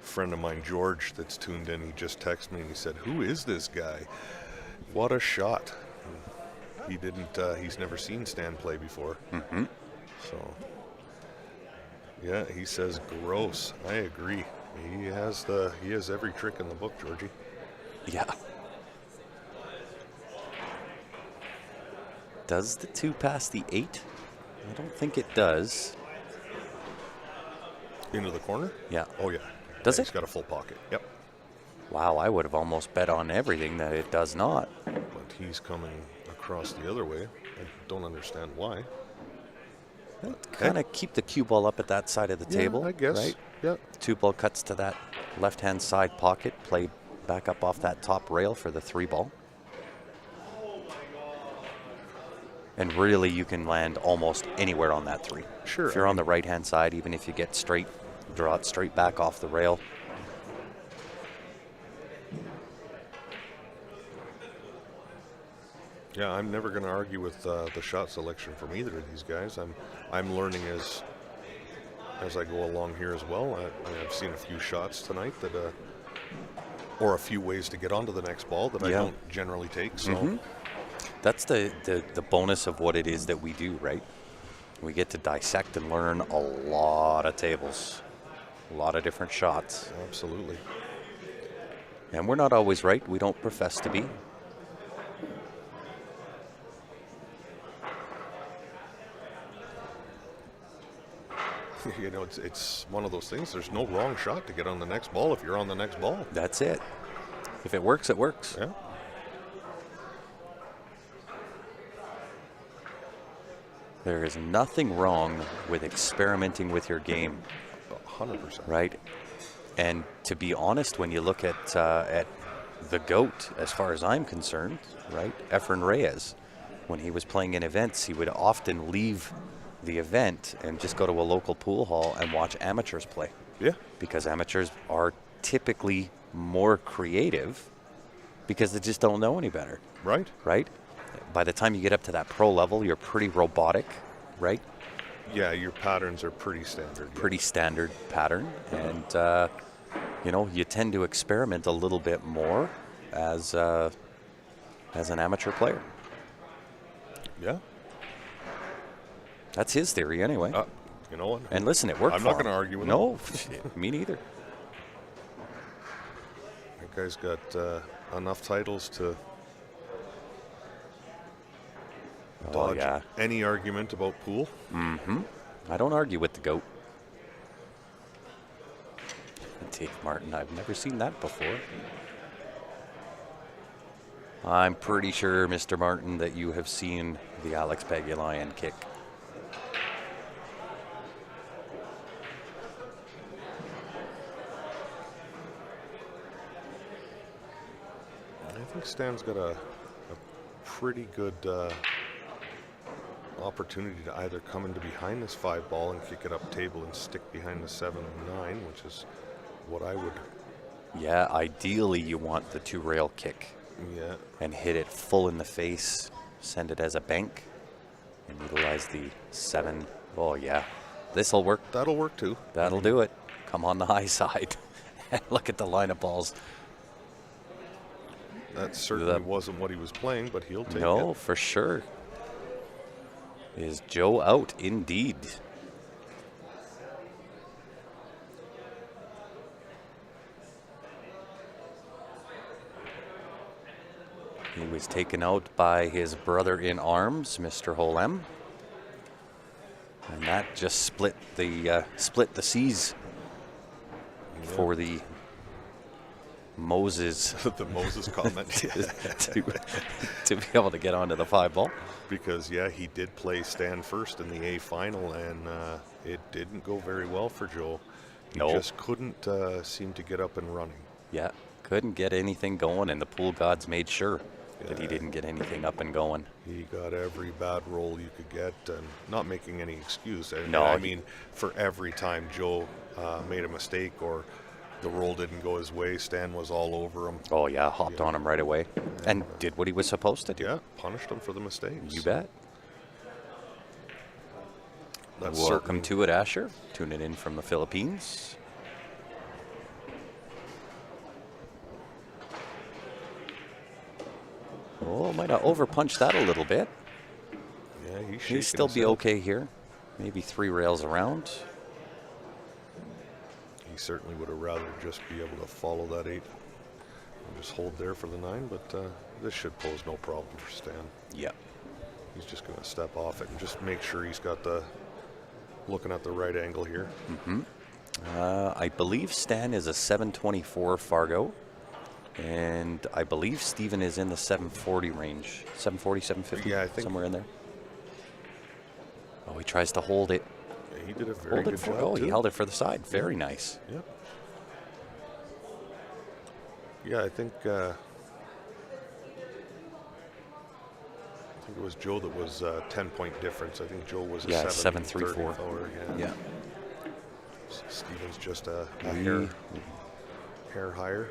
Friend of mine, George, that's tuned in, he just texted me and he said, "Who is this guy? What a shot!" He didn't. He's never seen Stan play before. Mm-hmm. So, yeah, he says gross. I agree. He has every trick in the book, Georgie. Yeah. Does the 2 pass the 8? I don't think it does. Into the corner? Yeah. Oh yeah. Does Yeah, it? He's got a full pocket. Yep. Wow, I would have almost bet on everything that it does not. But he's coming across the other way. I don't understand why. Kind of keep the cue ball up at that side of the table. I guess. Right? Yeah. 2 ball cuts to that left-hand side pocket. Play back up off that top rail for the 3 ball. And really, you can land almost anywhere on that 3. Sure. If you're on the right-hand side, even if you get straight, draw it straight back off the rail. Yeah, I'm never going to argue with the shot selection from either of these guys. I'm learning as I go along here as well. I've seen a few shots tonight that, or a few ways to get onto the next ball that I Yeah. don't generally take. So That's the bonus of what it is that we do, right? We get to dissect and learn a lot of tables, a lot of different shots. absolutely. And we're not always right. We don't profess to be. You know, it's one of those things. There's no wrong shot to get on the next ball if you're on the next ball. That's it. If it works, it works. Yeah. There is nothing wrong with experimenting with your game, 100%. right? And to be honest, when you look at the GOAT, as far as I'm concerned, right, Efren Reyes, when he was playing in events, he would often leave the event and just go to a local pool hall and watch amateurs play. Yeah. Because amateurs are typically more creative because they just don't know any better, Right. right? By the time you get up to that pro level, you're pretty robotic, right? Yeah, your patterns are pretty standard. yeah. Pretty standard pattern. And, you know, you tend to experiment a little bit more as an amateur player. Yeah. That's his theory anyway. You know what? And listen, it worked I'm for not him. gonna argue with No, me neither. That guy's got enough titles to dodge yeah. any argument about pool. I don't argue with the GOAT. Dave Martin, I've never seen that before. I'm pretty sure, Mr. Martin, that you have seen the Alex Pagulayan kick. I think Stan's got a pretty good opportunity to either come into behind this 5 ball and kick it up table and stick behind the 7 and 9, which is what I would. Yeah, ideally you want the 2 rail kick Yeah. and hit it full in the face, send it as a bank, and utilize the 7. Oh, yeah. This'll work. That'll work too. That'll do it. come on the high side. And look at the line of balls. That certainly wasn't what he was playing, but he'll take it. No, for sure. Is Joe out? Indeed. He was taken out by his brother in arms, Mr. Holm. And that just split the seas for the Moses The Moses comment. to be able to get onto the 5-ball. Because, yeah, he did play Stan first in the A final, and it didn't go very well for Joe. He just couldn't seem to get up and running. Yeah, couldn't get anything going, and the pool gods made sure that he Yeah. didn't get anything up and going. He got every bad roll you could get, and not making any excuse. And No, I mean, for every time Joe made a mistake or the roll didn't go his way, Stan was all over him. Oh, yeah, hopped on him right away and did what he was supposed to do. Yeah, punished him for the mistakes. You bet. That's Welcome certainly- to it, Asher. Tuning in from the Philippines. Oh, might have overpunched that a little bit. Yeah, he's He'd still be okay here. Maybe 3 rails around. He certainly would have rather just be able to follow that 8 and just hold there for the 9, but this should pose no problem for Stan. Yep. He's just going to step off it and just make sure he's got the looking at the right angle here. I believe Stan is a 724 Fargo. And I believe Steven is in the 740 range. 740, 750? Yeah, I think- somewhere in there. Oh, he tries to hold it. Yeah, he did a very Hold good it for, job. oh, he too. held it for the side. Very nice. Yep. Yeah, I think it was Joe that was 10-point difference. I think Joe was a 734. 734. Yeah. Steven's just a We- hair higher.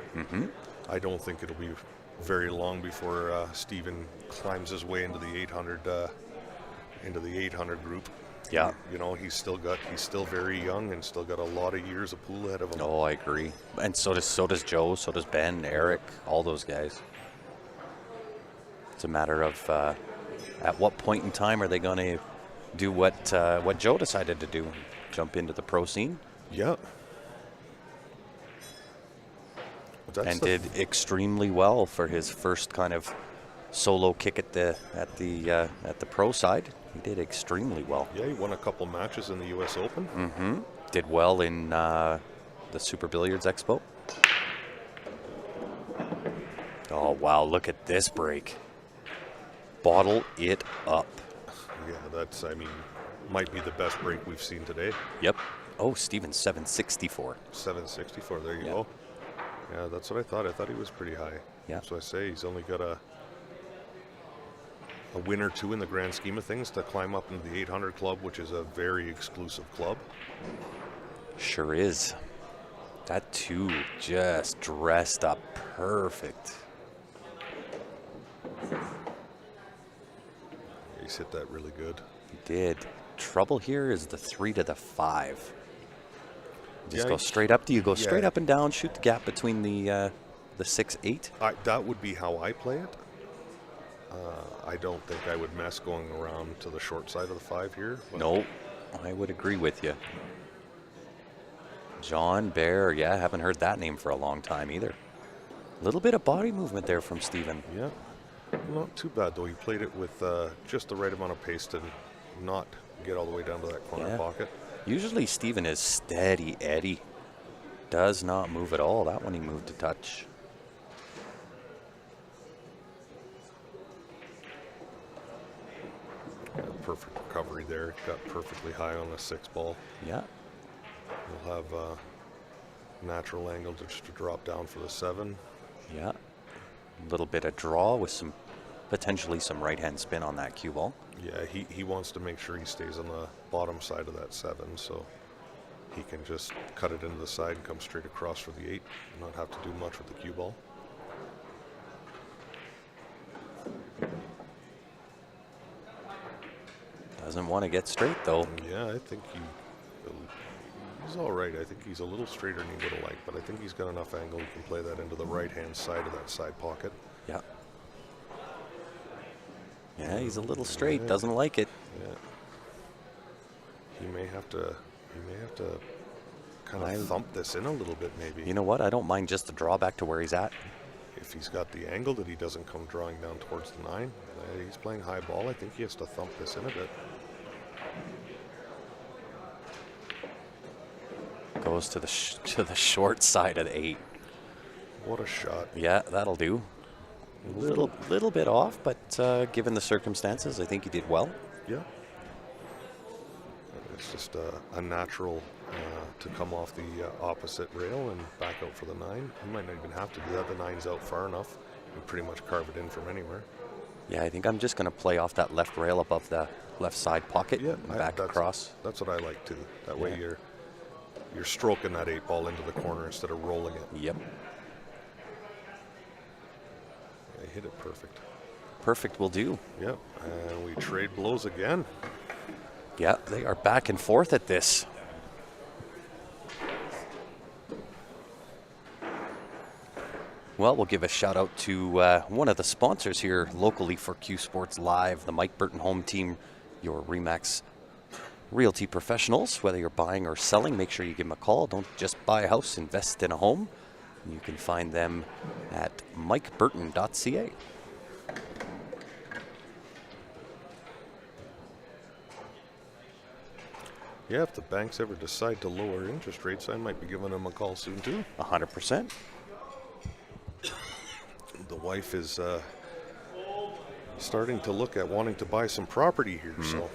I don't think it'll be very long before Steven climbs his way into the 800 group. Yeah. You know, he's still very young and still got a lot of years of pool ahead of him. Oh, I agree. And so does Joe, so does Ben, Eric, all those guys. It's a matter of at what point in time are they going to do what Joe decided to do? Jump into the pro scene? Yeah. And did extremely well for his first kind of solo kick at the pro side. He did extremely well. Yeah, he won a couple matches in the U.S. Open. Did well in the Super Billiards Expo. Oh wow! Look at this break. Bottle it up. Yeah, that's, I mean, might be the best break we've seen today. Yep. Oh, Steven 764. 764, there you Yeah. go. Yeah, that's what I thought. I thought he was pretty high. Yeah. That's what I say. He's only got a win or two in the grand scheme of things to climb up into the 800 club, which is a very exclusive club. Sure is. That two just dressed up perfect. He's hit that really good. He did. Trouble here is the 3 to the 5. Just Yeah, go straight up. Do you go straight yeah. up and down, shoot the gap between the 6-8? That would be how I play it. I don't think I would mess going around to the short side of the 5 here. but- No, I would agree with you. John Bear, yeah, haven't heard that name for a long time either. A little bit of body movement there from Steven. Yeah. Not too bad, though. He played it with just the right amount of pace to not get all the way down to that corner Yeah. pocket. Usually Steven is steady Eddie. Does not move at all. That one he moved a touch. Perfect recovery there. Got perfectly high on the 6 ball. Yeah. We'll have a natural angle just to drop down for the 7. Yeah. A little bit of draw with some potentially some right hand spin on that cue ball. Yeah, he wants to make sure he stays on the bottom side of that 7, so he can just cut it into the side and come straight across for the 8 and not have to do much with the cue ball. Doesn't want to get straight though. Yeah, I think He's all right. I think he's a little straighter than he would have liked, but I think he's got enough angle. He can play that into the right-hand side of that side pocket. Yeah. Yeah, he's a little straight. Doesn't like it. Yeah. He may have to kind of thump this in a little bit, maybe. You know what? I don't mind just the draw back to where he's at. If he's got the angle that he doesn't come drawing down towards the 9, he's playing high ball. I think he has to thump this in a bit. Goes to the short side of the 8. What a shot. Yeah, that'll do. Little bit off, but given the circumstances, I think he did well. Yeah. It's just a natural to come off the opposite rail and back out for the 9. He might not even have to do that. The 9's out far enough. You can pretty much carve it in from anywhere. Yeah, I think I'm just going to play off that left rail above the left side pocket and back across. That's what I like too. That way you're stroking that 8 ball into the corner instead of rolling it. Yep. I hit it perfect. Perfect will do. Yep. And we trade blows again. Yeah, they are back and forth at this. Well, we'll give a shout out to one of the sponsors here locally for Q Sports Live, the Mike Burton Home Team, your RE/MAX Realty professionals. Whether you're buying or selling, make sure you give them a call. Don't just buy a house, invest in a home. You can find them at mikeburton.ca. Yeah, if the banks ever decide to lower interest rates, I might be giving them a call soon too. 100%. The wife is starting to look at wanting to buy some property here, so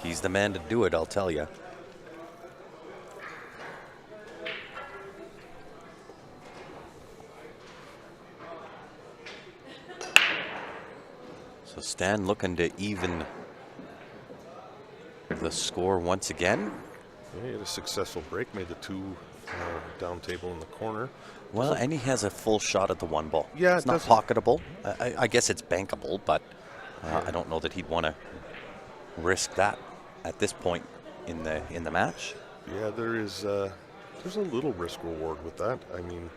He's the man to do it, I'll tell you. So Stan looking to even the score once again. yeah, he had a successful break, made the 2 down table in the corner. Well, and he has a full shot at the 1 ball. Yeah, it's not pocketable. I guess it's bankable, but I don't know that he'd want to risk that at this point in the match. Yeah, there's a little risk reward with that. I mean,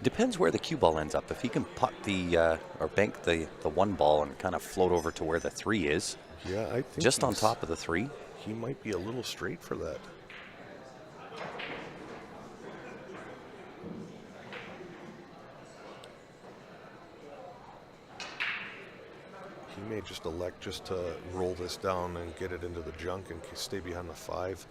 depends where the cue ball ends up. If he can putt or bank the 1 ball and kind of float over to where the 3 is, yeah, I think just on top of the 3. He might be a little straight for that. He may just elect just to roll this down and get it into the junk and stay behind the 5.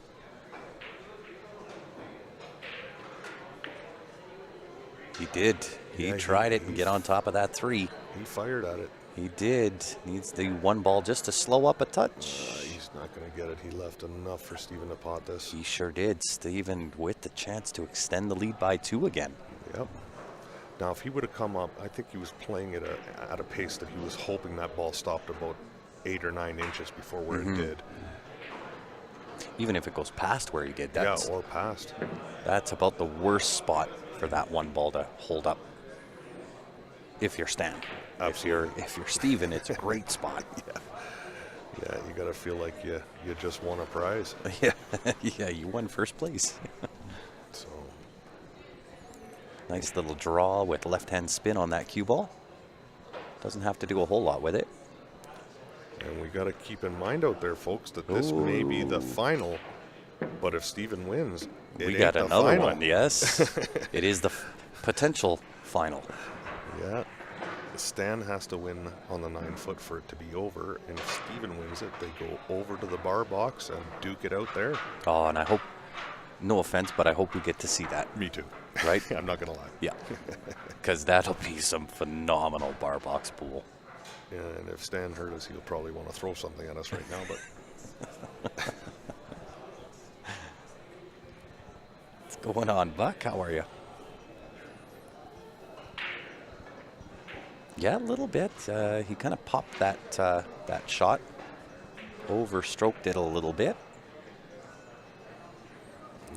He did. He tried it and get on top of that 3. He fired at it. He did. Needs the 1 ball just to slow up a touch. He's not going to get it. He left enough for Steven to pot this. He sure did. Steven with the chance to extend the lead by 2 again. Yep. Now, if he would have come up, I think he was playing at a pace that he was hoping that ball stopped about 8 or 9 inches before where it did. Even if it goes past where he did, Yeah, or past. That's about the worst spot for that 1 ball to hold up. If you're Stan. Absolutely. If you're Steven, it's a great spot. Yeah, you got to feel like you just won a prize. Yeah, yeah, you won first place. So nice little draw with left-hand spin on that cue ball. Doesn't have to do a whole lot with it. And we got to keep in mind out there, folks, that this may be the final. But if Steven wins, we got another one. Yes, it is the potential final. Yeah. Stan has to win on the 9 foot for it to be over, and if Steven wins it, they go over to the bar box and duke it out there. Oh, and I hope, no offense, but I hope we get to see that. Me too. Right? I'm not going to lie. Yeah, because that'll be some phenomenal bar box pool. Yeah, and if Stan heard us, he'll probably want to throw something at us right now, but... What's going on, Buck? How are you? Yeah, a little bit. He kind of popped that shot, overstroked it a little bit.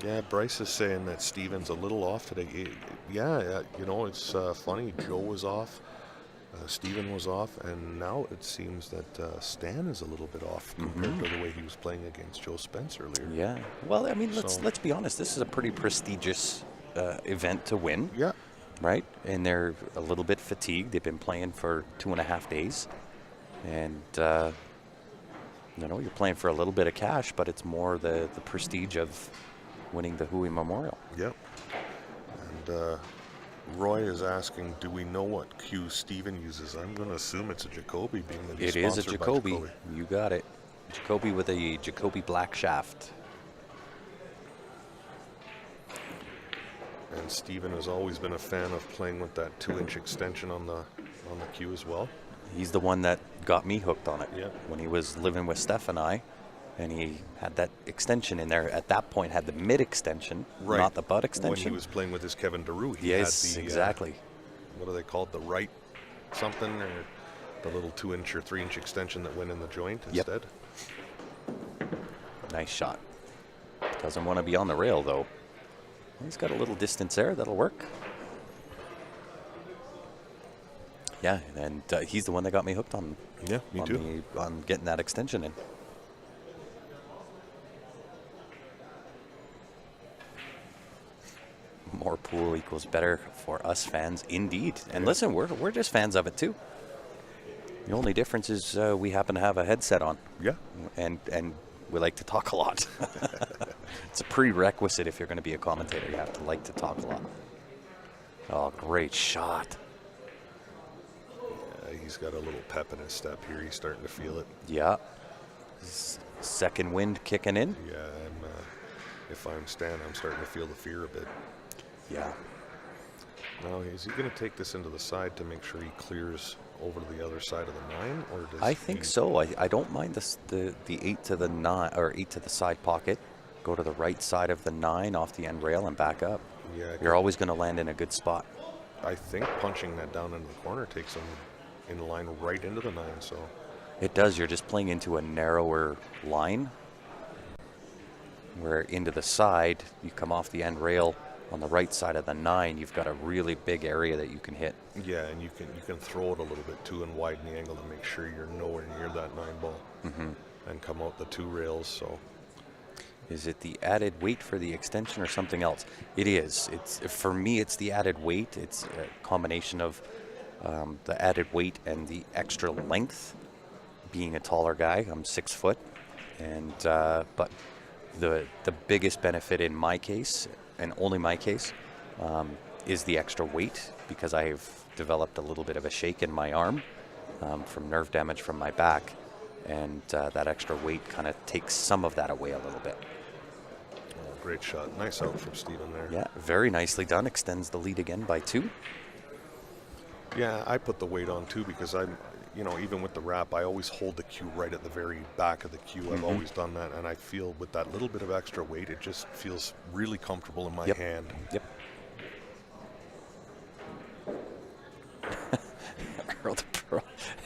Yeah, Bryce is saying that Steven's a little off today. Yeah, you know, it's funny. Joe was off. Steven was off, and now it seems that Stan is a little bit off compared to the way he was playing against Joe Spence earlier. Yeah. Well, I mean, So- let's be honest. This is a pretty prestigious event to win. Yeah. Right? And they're a little bit fatigued. They've been playing for 2.5 days. And, you're playing for a little bit of cash, but it's more the prestige of winning the Hooey Memorial. Yep. And Roy is asking, do we know what cue Steven uses? I'm going to assume it's a Jacoby, being that he's It is a sponsored by Jacoby. You got it. Jacoby with a Jacoby black shaft. And Steven has always been a fan of playing with that 2-inch extension on the cue as well. He's the one that got me hooked on it. Yeah. When he was living with Steph and I, and he had that extension in there. At that point, had the mid extension, not the butt extension. When he was playing with his Kevin DeRue, he yes, had the exactly. What are they called? The right something, or the little 2-inch or 3-inch extension that went in the joint instead. Nice shot. Doesn't want to be on the rail though. He's got a little distance there. That'll work. Yeah, and he's the one that got me hooked on. Yeah, me too. On getting that extension in. More pool equals better for us fans, indeed. And listen, we're just fans of it too. The only difference is we happen to have a headset on. Yeah. And we like to talk a lot. It's a prerequisite if you're going to be a commentator. You have to like to talk a lot. Oh, great shot. Yeah, he's got a little pep in his step here. He's starting to feel it. Yeah. Second wind kicking in. Yeah, if I'm Stan, I'm starting to feel the fear a bit. Yeah. Now, is he going to take this into the side to make sure he clears over to the other side of the 9, or does I think so. I don't mind the 8 to the 9 or 8 to the side pocket. Go to the right side of the 9 off the end rail and back up. Yeah, You're always going to land in a good spot. I think punching that down into the corner takes him in line right into the 9. So It does. You're just playing into a narrower line. Where into the side, you come off the end rail on the right side of the 9. You've got a really big area that you can hit. yeah, and you can throw it a little bit too and widen the angle to make sure you're nowhere near that 9 ball, and come out the 2 rails. So Is it the added weight for the extension or something else? It is. It's for me. It's the added weight. It's a combination of the added weight and the extra length. Being a taller guy, I'm 6 foot, and but the biggest benefit in my case, and only my case, is the extra weight, because I've developed a little bit of a shake in my arm from nerve damage from my back, and that extra weight kind of takes some of that away a little bit. great shot. Nice out from Steven there. Yeah, very nicely done. Extends the lead again by 2. Yeah, I put the weight on too because I'm, even with the wrap, I always hold the cue right at the very back of the cue. I've always done that, and I feel with that little bit of extra weight, it just feels really comfortable in my hand. Yep. Earl the Pro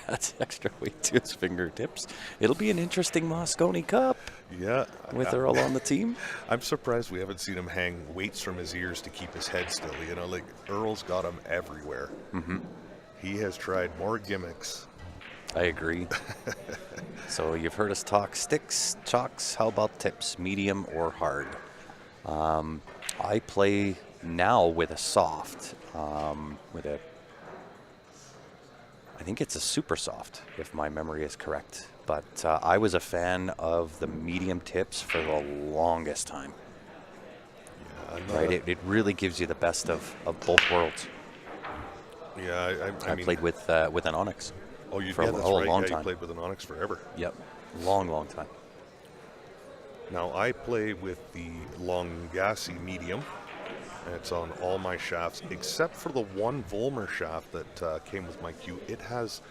adds extra weight to his fingertips. It'll be an interesting Moscone Cup Yeah. with Earl on the team. I'm surprised we haven't seen him hang weights from his ears to keep his head still. Like Earl's got him everywhere. He has tried more gimmicks. I agree. So you've heard us talk sticks, chalks. How about tips, medium or hard? I play now with a soft, I think it's a super soft, if my memory is correct. But I was a fan of the medium tips for the longest time. Right, it really gives you the best of both worlds. Yeah, I mean, played with an Onyx. Oh, you for yeah, a that's whole right. long Yeah, time. you played with an Onyx forever. Yep, long time. Now I play with the Longassi medium, and it's on all my shafts except for the one Volmer shaft that came with my cue. It has,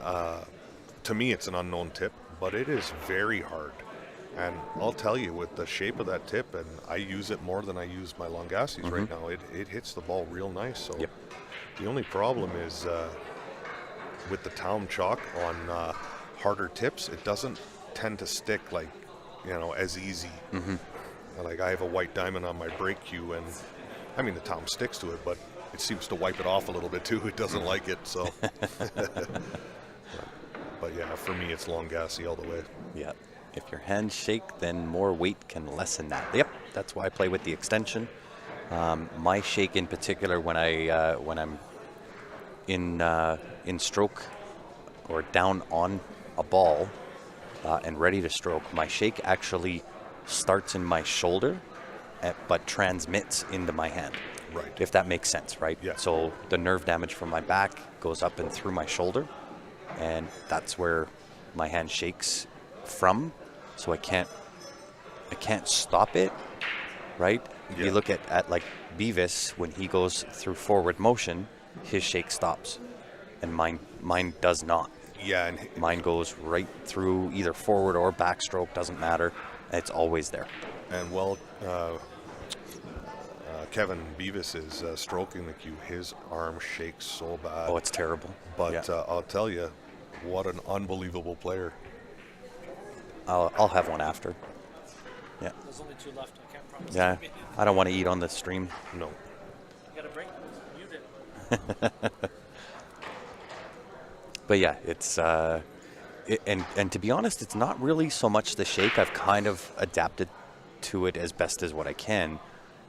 to me, it's an unknown tip, but it is very hard. And I'll tell you, with the shape of that tip, and I use it more than I use my Longassis right now, it hits the ball real nice. So the only problem is with the Town Chalk on harder tips, it doesn't tend to stick like, as easy. Like I have a white diamond on my brake cue, and I mean the Tom sticks to it, but it seems to wipe it off a little bit too. It doesn't like it, so. But yeah, for me, it's long gassy all the way. Yeah. If your hands shake, then more weight can lessen that. Yep, that's why I play with the extension. My shake in particular, when I'm in stroke or down on a ball and ready to stroke, my shake actually starts in my shoulder, but transmits into my hand. Right. If that makes sense, right? Yeah. So the nerve damage from my back goes up and through my shoulder, and that's where my hand shakes from. So I can't stop it, right? Yeah. You look at like Beavis, when he goes through forward motion, his shake stops, and mine does not. Yeah, and Mine goes right through either forward or backstroke, doesn't matter. It's always there. Kevin Beavis is stroking the cue. His arm shakes so bad. Oh, it's terrible. But yeah. I'll tell you, what an unbelievable player. I'll have one after. Yeah. There's only 2 left. I can't promise. Yeah. I don't want to eat on the stream. No. You got a break? You did. But yeah, it's and to be honest, it's not really so much the shake. I've kind of adapted to it as best as what I can.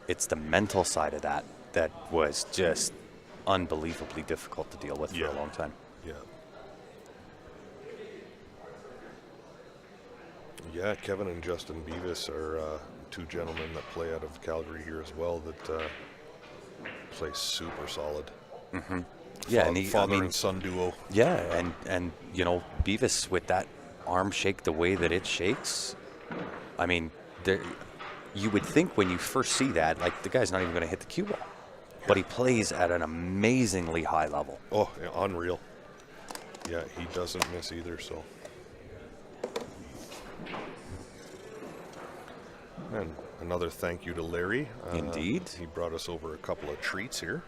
It's the mental side of that was just unbelievably difficult to deal with for a long time. Yeah. Yeah, Kevin and Justin Beavis are 2 gentlemen that play out of Calgary here as well that play super solid. Mm-hmm. Yeah, and father and son duo. Yeah, and you know, Beavis with that arm shake the way that it shakes, I mean, you would think when you first see that, like, the guy's not even going to hit the cue ball. But he plays at an amazingly high level. Oh, yeah, unreal. Yeah, he doesn't miss either, so. And another thank you to Larry. Indeed. He brought us over a couple of treats here.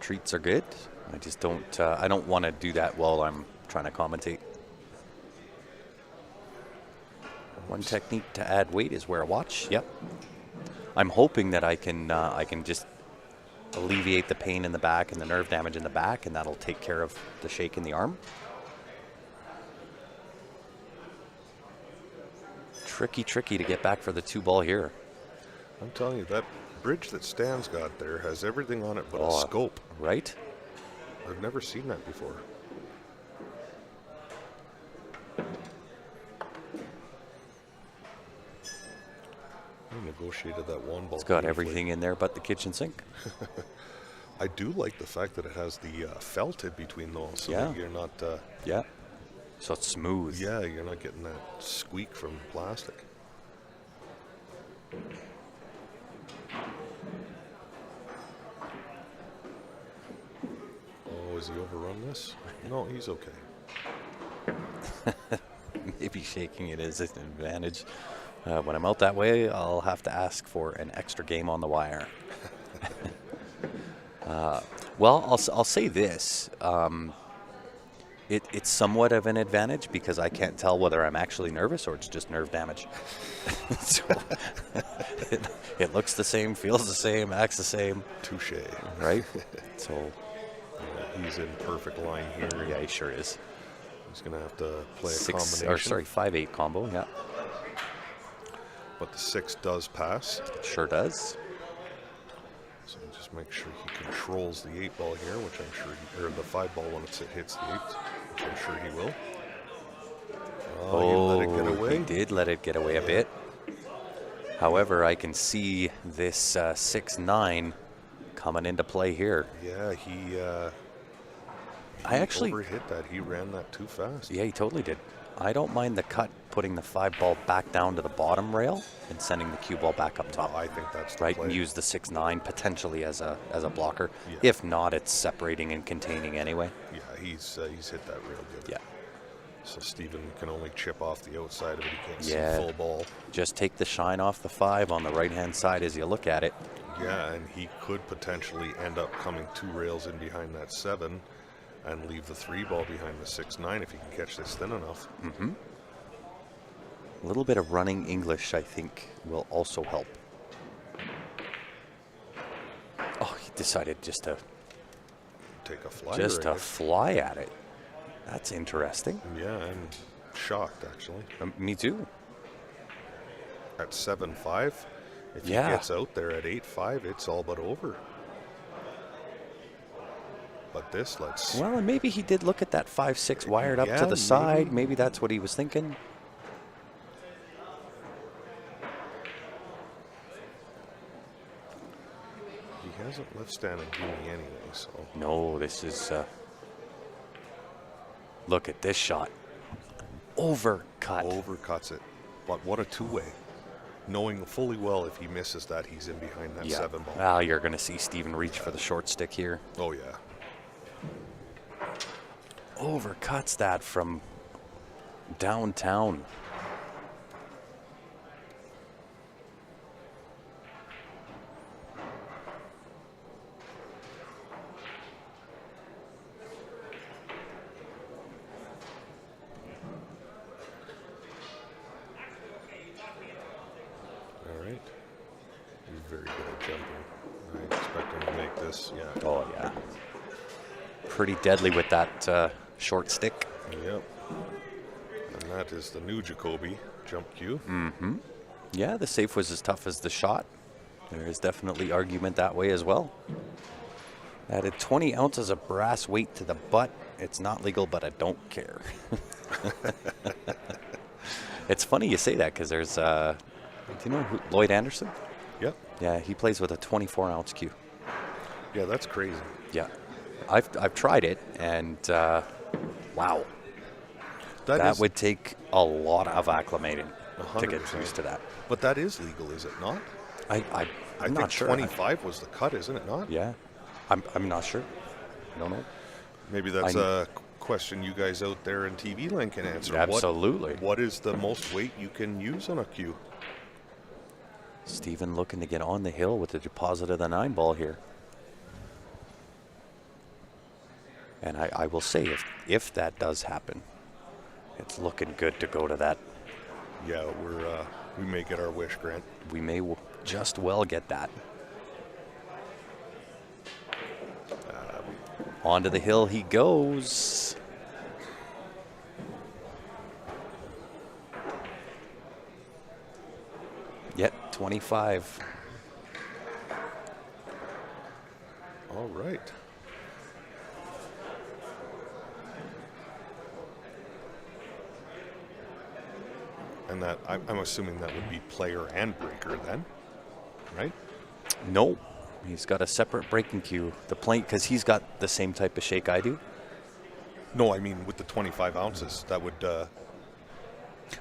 Treats are good. I just don't, I don't want to do that while I'm trying to commentate. One technique to add weight is wear a watch. Yep. I'm hoping that I can just alleviate the pain in the back and the nerve damage in the back, and that'll take care of the shake in the arm. Tricky to get back for the 2-ball here. I'm telling you, that bridge that Stan's got there has everything on it but a scope. Right? I've never seen that before. I negotiated that 1 ball. It's got everything in there but the kitchen sink. I do like the fact that it has the felt in between those, so that you're not. Yeah. So it's smooth. Yeah, you're not getting that squeak from plastic. Oh, has he overrun this? No, he's okay. Maybe shaking it is an advantage. When I'm out that way, I'll have to ask for an extra game on the wire. Well, I'll say this. It's somewhat of an advantage because I can't tell whether I'm actually nervous or it's just nerve damage. So it looks the same, feels the same, acts the same. Touche. Right? So he's in perfect line here. Yeah, he sure is. He's going to have to play a combination. 5-8 combo, yeah. But the 6 does pass. Sure does. So just make sure he controls the 8-ball here, which I'm sure or the 5-ball when it hits the 8, which I'm sure he will. Oh, he let it get away. He did let it get away a bit. However, I can see this 6-9 coming into play here. Yeah, he actually overhit that. He ran that too fast. Yeah, he totally did. I don't mind the cut, putting the 5-ball back down to the bottom rail and sending the cue ball back up top. I think that's the right, play. and use the 6-9 potentially as a blocker. Yeah. If not, it's separating and containing anyway. Yeah, he's hit that real good. Yeah. So Steven can only chip off the outside of it. He can't see full ball. Just take the shine off the 5 on the right-hand side as you look at it. Yeah, and he could potentially end up coming 2 rails in behind that 7 and leave the 3-ball behind the 6-9 if he can catch this thin enough. Mm-hmm. A little bit of running English, I think, will also help. decided just to Take a fly. fly at it. That's interesting. Yeah, I'm shocked actually. Me too. At 7.5, if Yeah. he gets out there at 8.5, it's all but over. But this, let's. Well, and maybe he did look at that 5-6 wired up to Yeah, the side. maybe. Maybe that's what he was thinking. He hasn't left standing Hooey anyway, so. No, this is. Look at this shot. Overcut. Overcuts it. But what a two-way. Knowing fully well if he misses that, he's in behind that Yeah. 7 ball. Well, you're going to see Steven reach for the short stick here. Oh, yeah. Overcuts that from downtown. All right. He's very good at jumping. I expect him to make this, yeah. Oh, yeah. Pretty deadly with that short stick. Yep. And that is the new Jacoby jump cue. Yeah, the safe was as tough as the shot. There is definitely argument that way as well. Added 20 ounces of brass weight to the butt. It's not legal, but I don't care. It's funny you say that because there's, do you know Lloyd Anderson? Yep. Yeah, he plays with a 24-ounce cue. Yeah, that's crazy. Yeah, I've tried it, and wow, that is, would take a lot of acclimating to get 100%. used to that. But that is legal, is it not? I'm I not think sure. 25 was the cut, isn't it not? Yeah, I'm not sure. I don't know. Maybe that's a question you guys out there in TV land can answer. Absolutely. What is the most weight you can use on a cue? Steven looking to get on the hill with the deposit of the 9 ball here. And I will say, if that does happen, it's looking good to go to that. Yeah, we may get our wish, Grant. We may just well get that. Onto the hill he goes. Yep, 25. All right. And that, I'm assuming that would be player and breaker then, right? No, he's got a separate breaking cue. The plate, because he's got the same type of shake I do. No, I mean with the 25 ounces, that would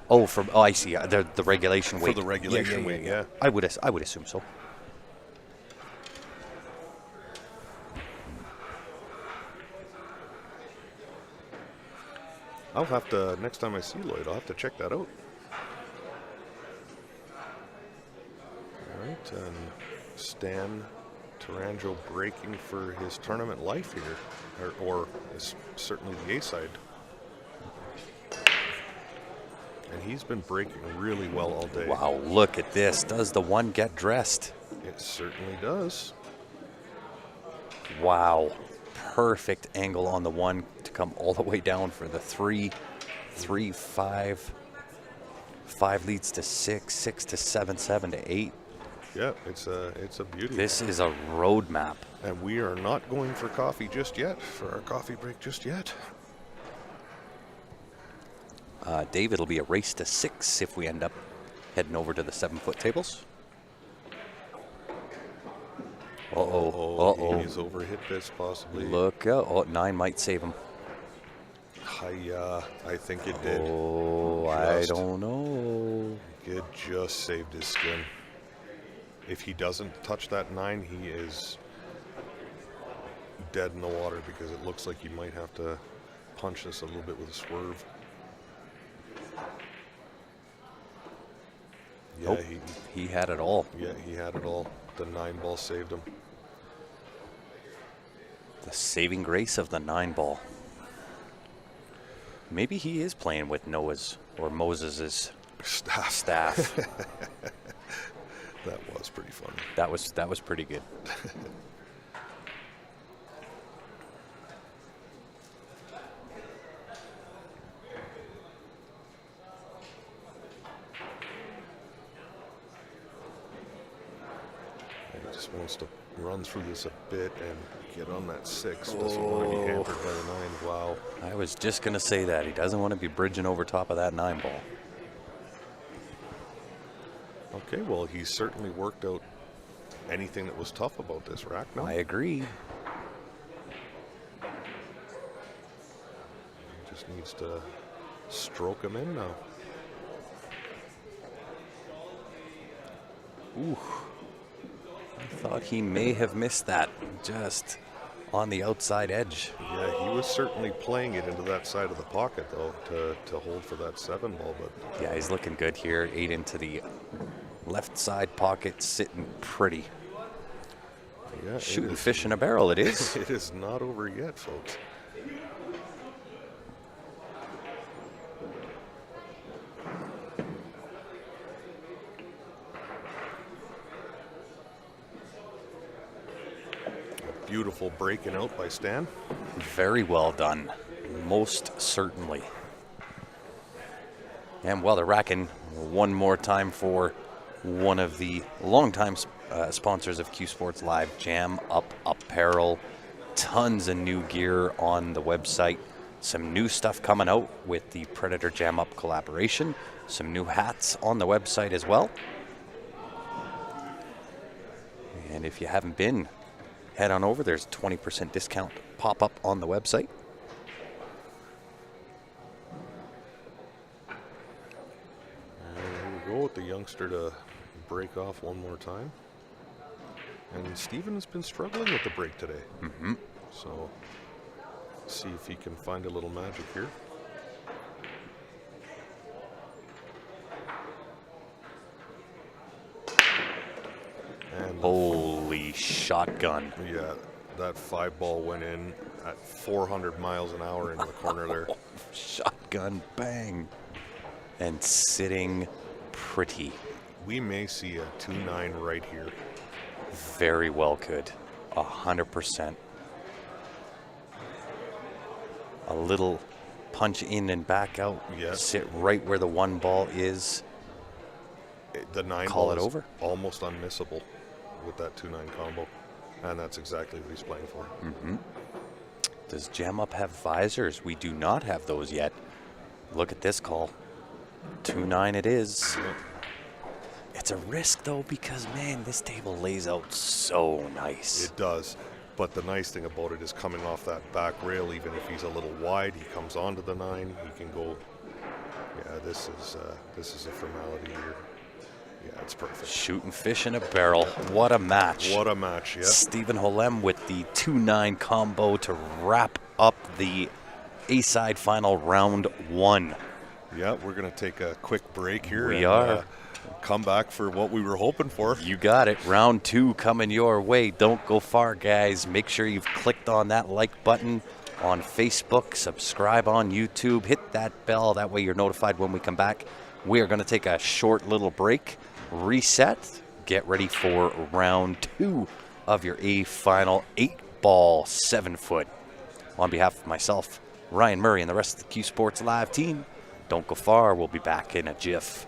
Oh, I see. The regulation weight. for the regulation weight. Yeah. I would assume so. I'll have to next time I see Lloyd, I'll have to check that out. All right, and Stan Taranjo breaking for his tournament life here, or is certainly the A side. And he's been breaking really well all day. Wow, look at this. Does the one get dressed? It certainly does. Wow. Perfect angle on the 1 to come all the way down for the 3, 3, 5. 5 leads to 6, 6 to 7, 7 to 8. Yeah, it's a beauty. This is a roadmap. And we are not going for coffee just yet, for our coffee break just yet. Dave, it'll be a race to 6 if we end up heading over to the 7-foot tables. Uh-oh. He's overhit this possibly. Look out. Oh, 9 might save him. I think it did. Oh, I don't know. It just saved his skin. If he doesn't touch that 9, he is dead in the water because it looks like he might have to punch this a little bit with a swerve. Yeah, Nope. He had it all. he had it all. The 9 ball saved him. The saving grace of the 9 ball. Maybe he is playing with Noah's or Moses's staff. That was pretty funny. That was pretty good. He just wants to run through this a bit and get on that 6. Doesn't want to be hampered by the 9. Wow. I was just going to say that. He doesn't want to be bridging over top of that 9 ball. Okay, well, he's certainly worked out anything that was tough about this rack. No? I agree. Just needs to stroke him in now. Ooh. I thought he may have missed that just on the outside edge. Yeah, he was certainly playing it into that side of the pocket, though, to hold for that 7 ball. But Yeah, he's looking good here. 8 into the left side pocket, sitting pretty. yeah, Shooting fish in a barrel, it is. It is not over yet, folks. Beautiful breaking out by Stan. Very well done, most certainly. And while they're racking, one more time for one of the longtime sponsors of Q Sports Live, Jam Up Apparel. Tons of new gear on the website. Some new stuff coming out with the Predator Jam Up collaboration. Some new hats on the website as well. And if you haven't been, head on over. There's a 20% discount pop up on the website. And here we go with the youngster to break off one more time. And Steven has been struggling with the break today. Mm-hmm. So, see if he can find a little magic here. And Holy shotgun. yeah, that 5 ball went in at 400 miles an hour into the corner there. Shotgun bang. And sitting pretty. We may see a 2-9 right here. Very well could. 100%. A little punch in and back out. Yes. Sit right where the 1 ball is. The 9 Call ball it is over. almost unmissable with that 2-9 combo. And that's exactly what he's playing for. Mm-hmm. Does Jam Up have visors? We do not have those yet. Look at this call. 2-9 it is. Yeah. It's a risk, though, because, man, this table lays out so nice. It does. But the nice thing about it is coming off that back rail, even if he's a little wide, he comes onto the 9. He can go. Yeah, this is a formality here. Yeah, it's perfect. Shooting fish in a barrel. What a match. What a match, yeah. Stephen Holm with the 2-9 combo to wrap up the A-side final round 1. Yeah, we're going to take a quick break here. We and, are. Come back for what we were hoping for. You got it. Round 2 coming your way. Don't go far, guys. Make sure you've clicked on that like button on Facebook. Subscribe on YouTube. Hit that bell. That way you're notified when we come back. We are going to take a short little break. Reset. Get ready for round 2 of your A final 8-ball 7-foot. On behalf of myself, Ryan Murray, and the rest of the Q Sports Live team, don't go far. We'll be back in a jiff.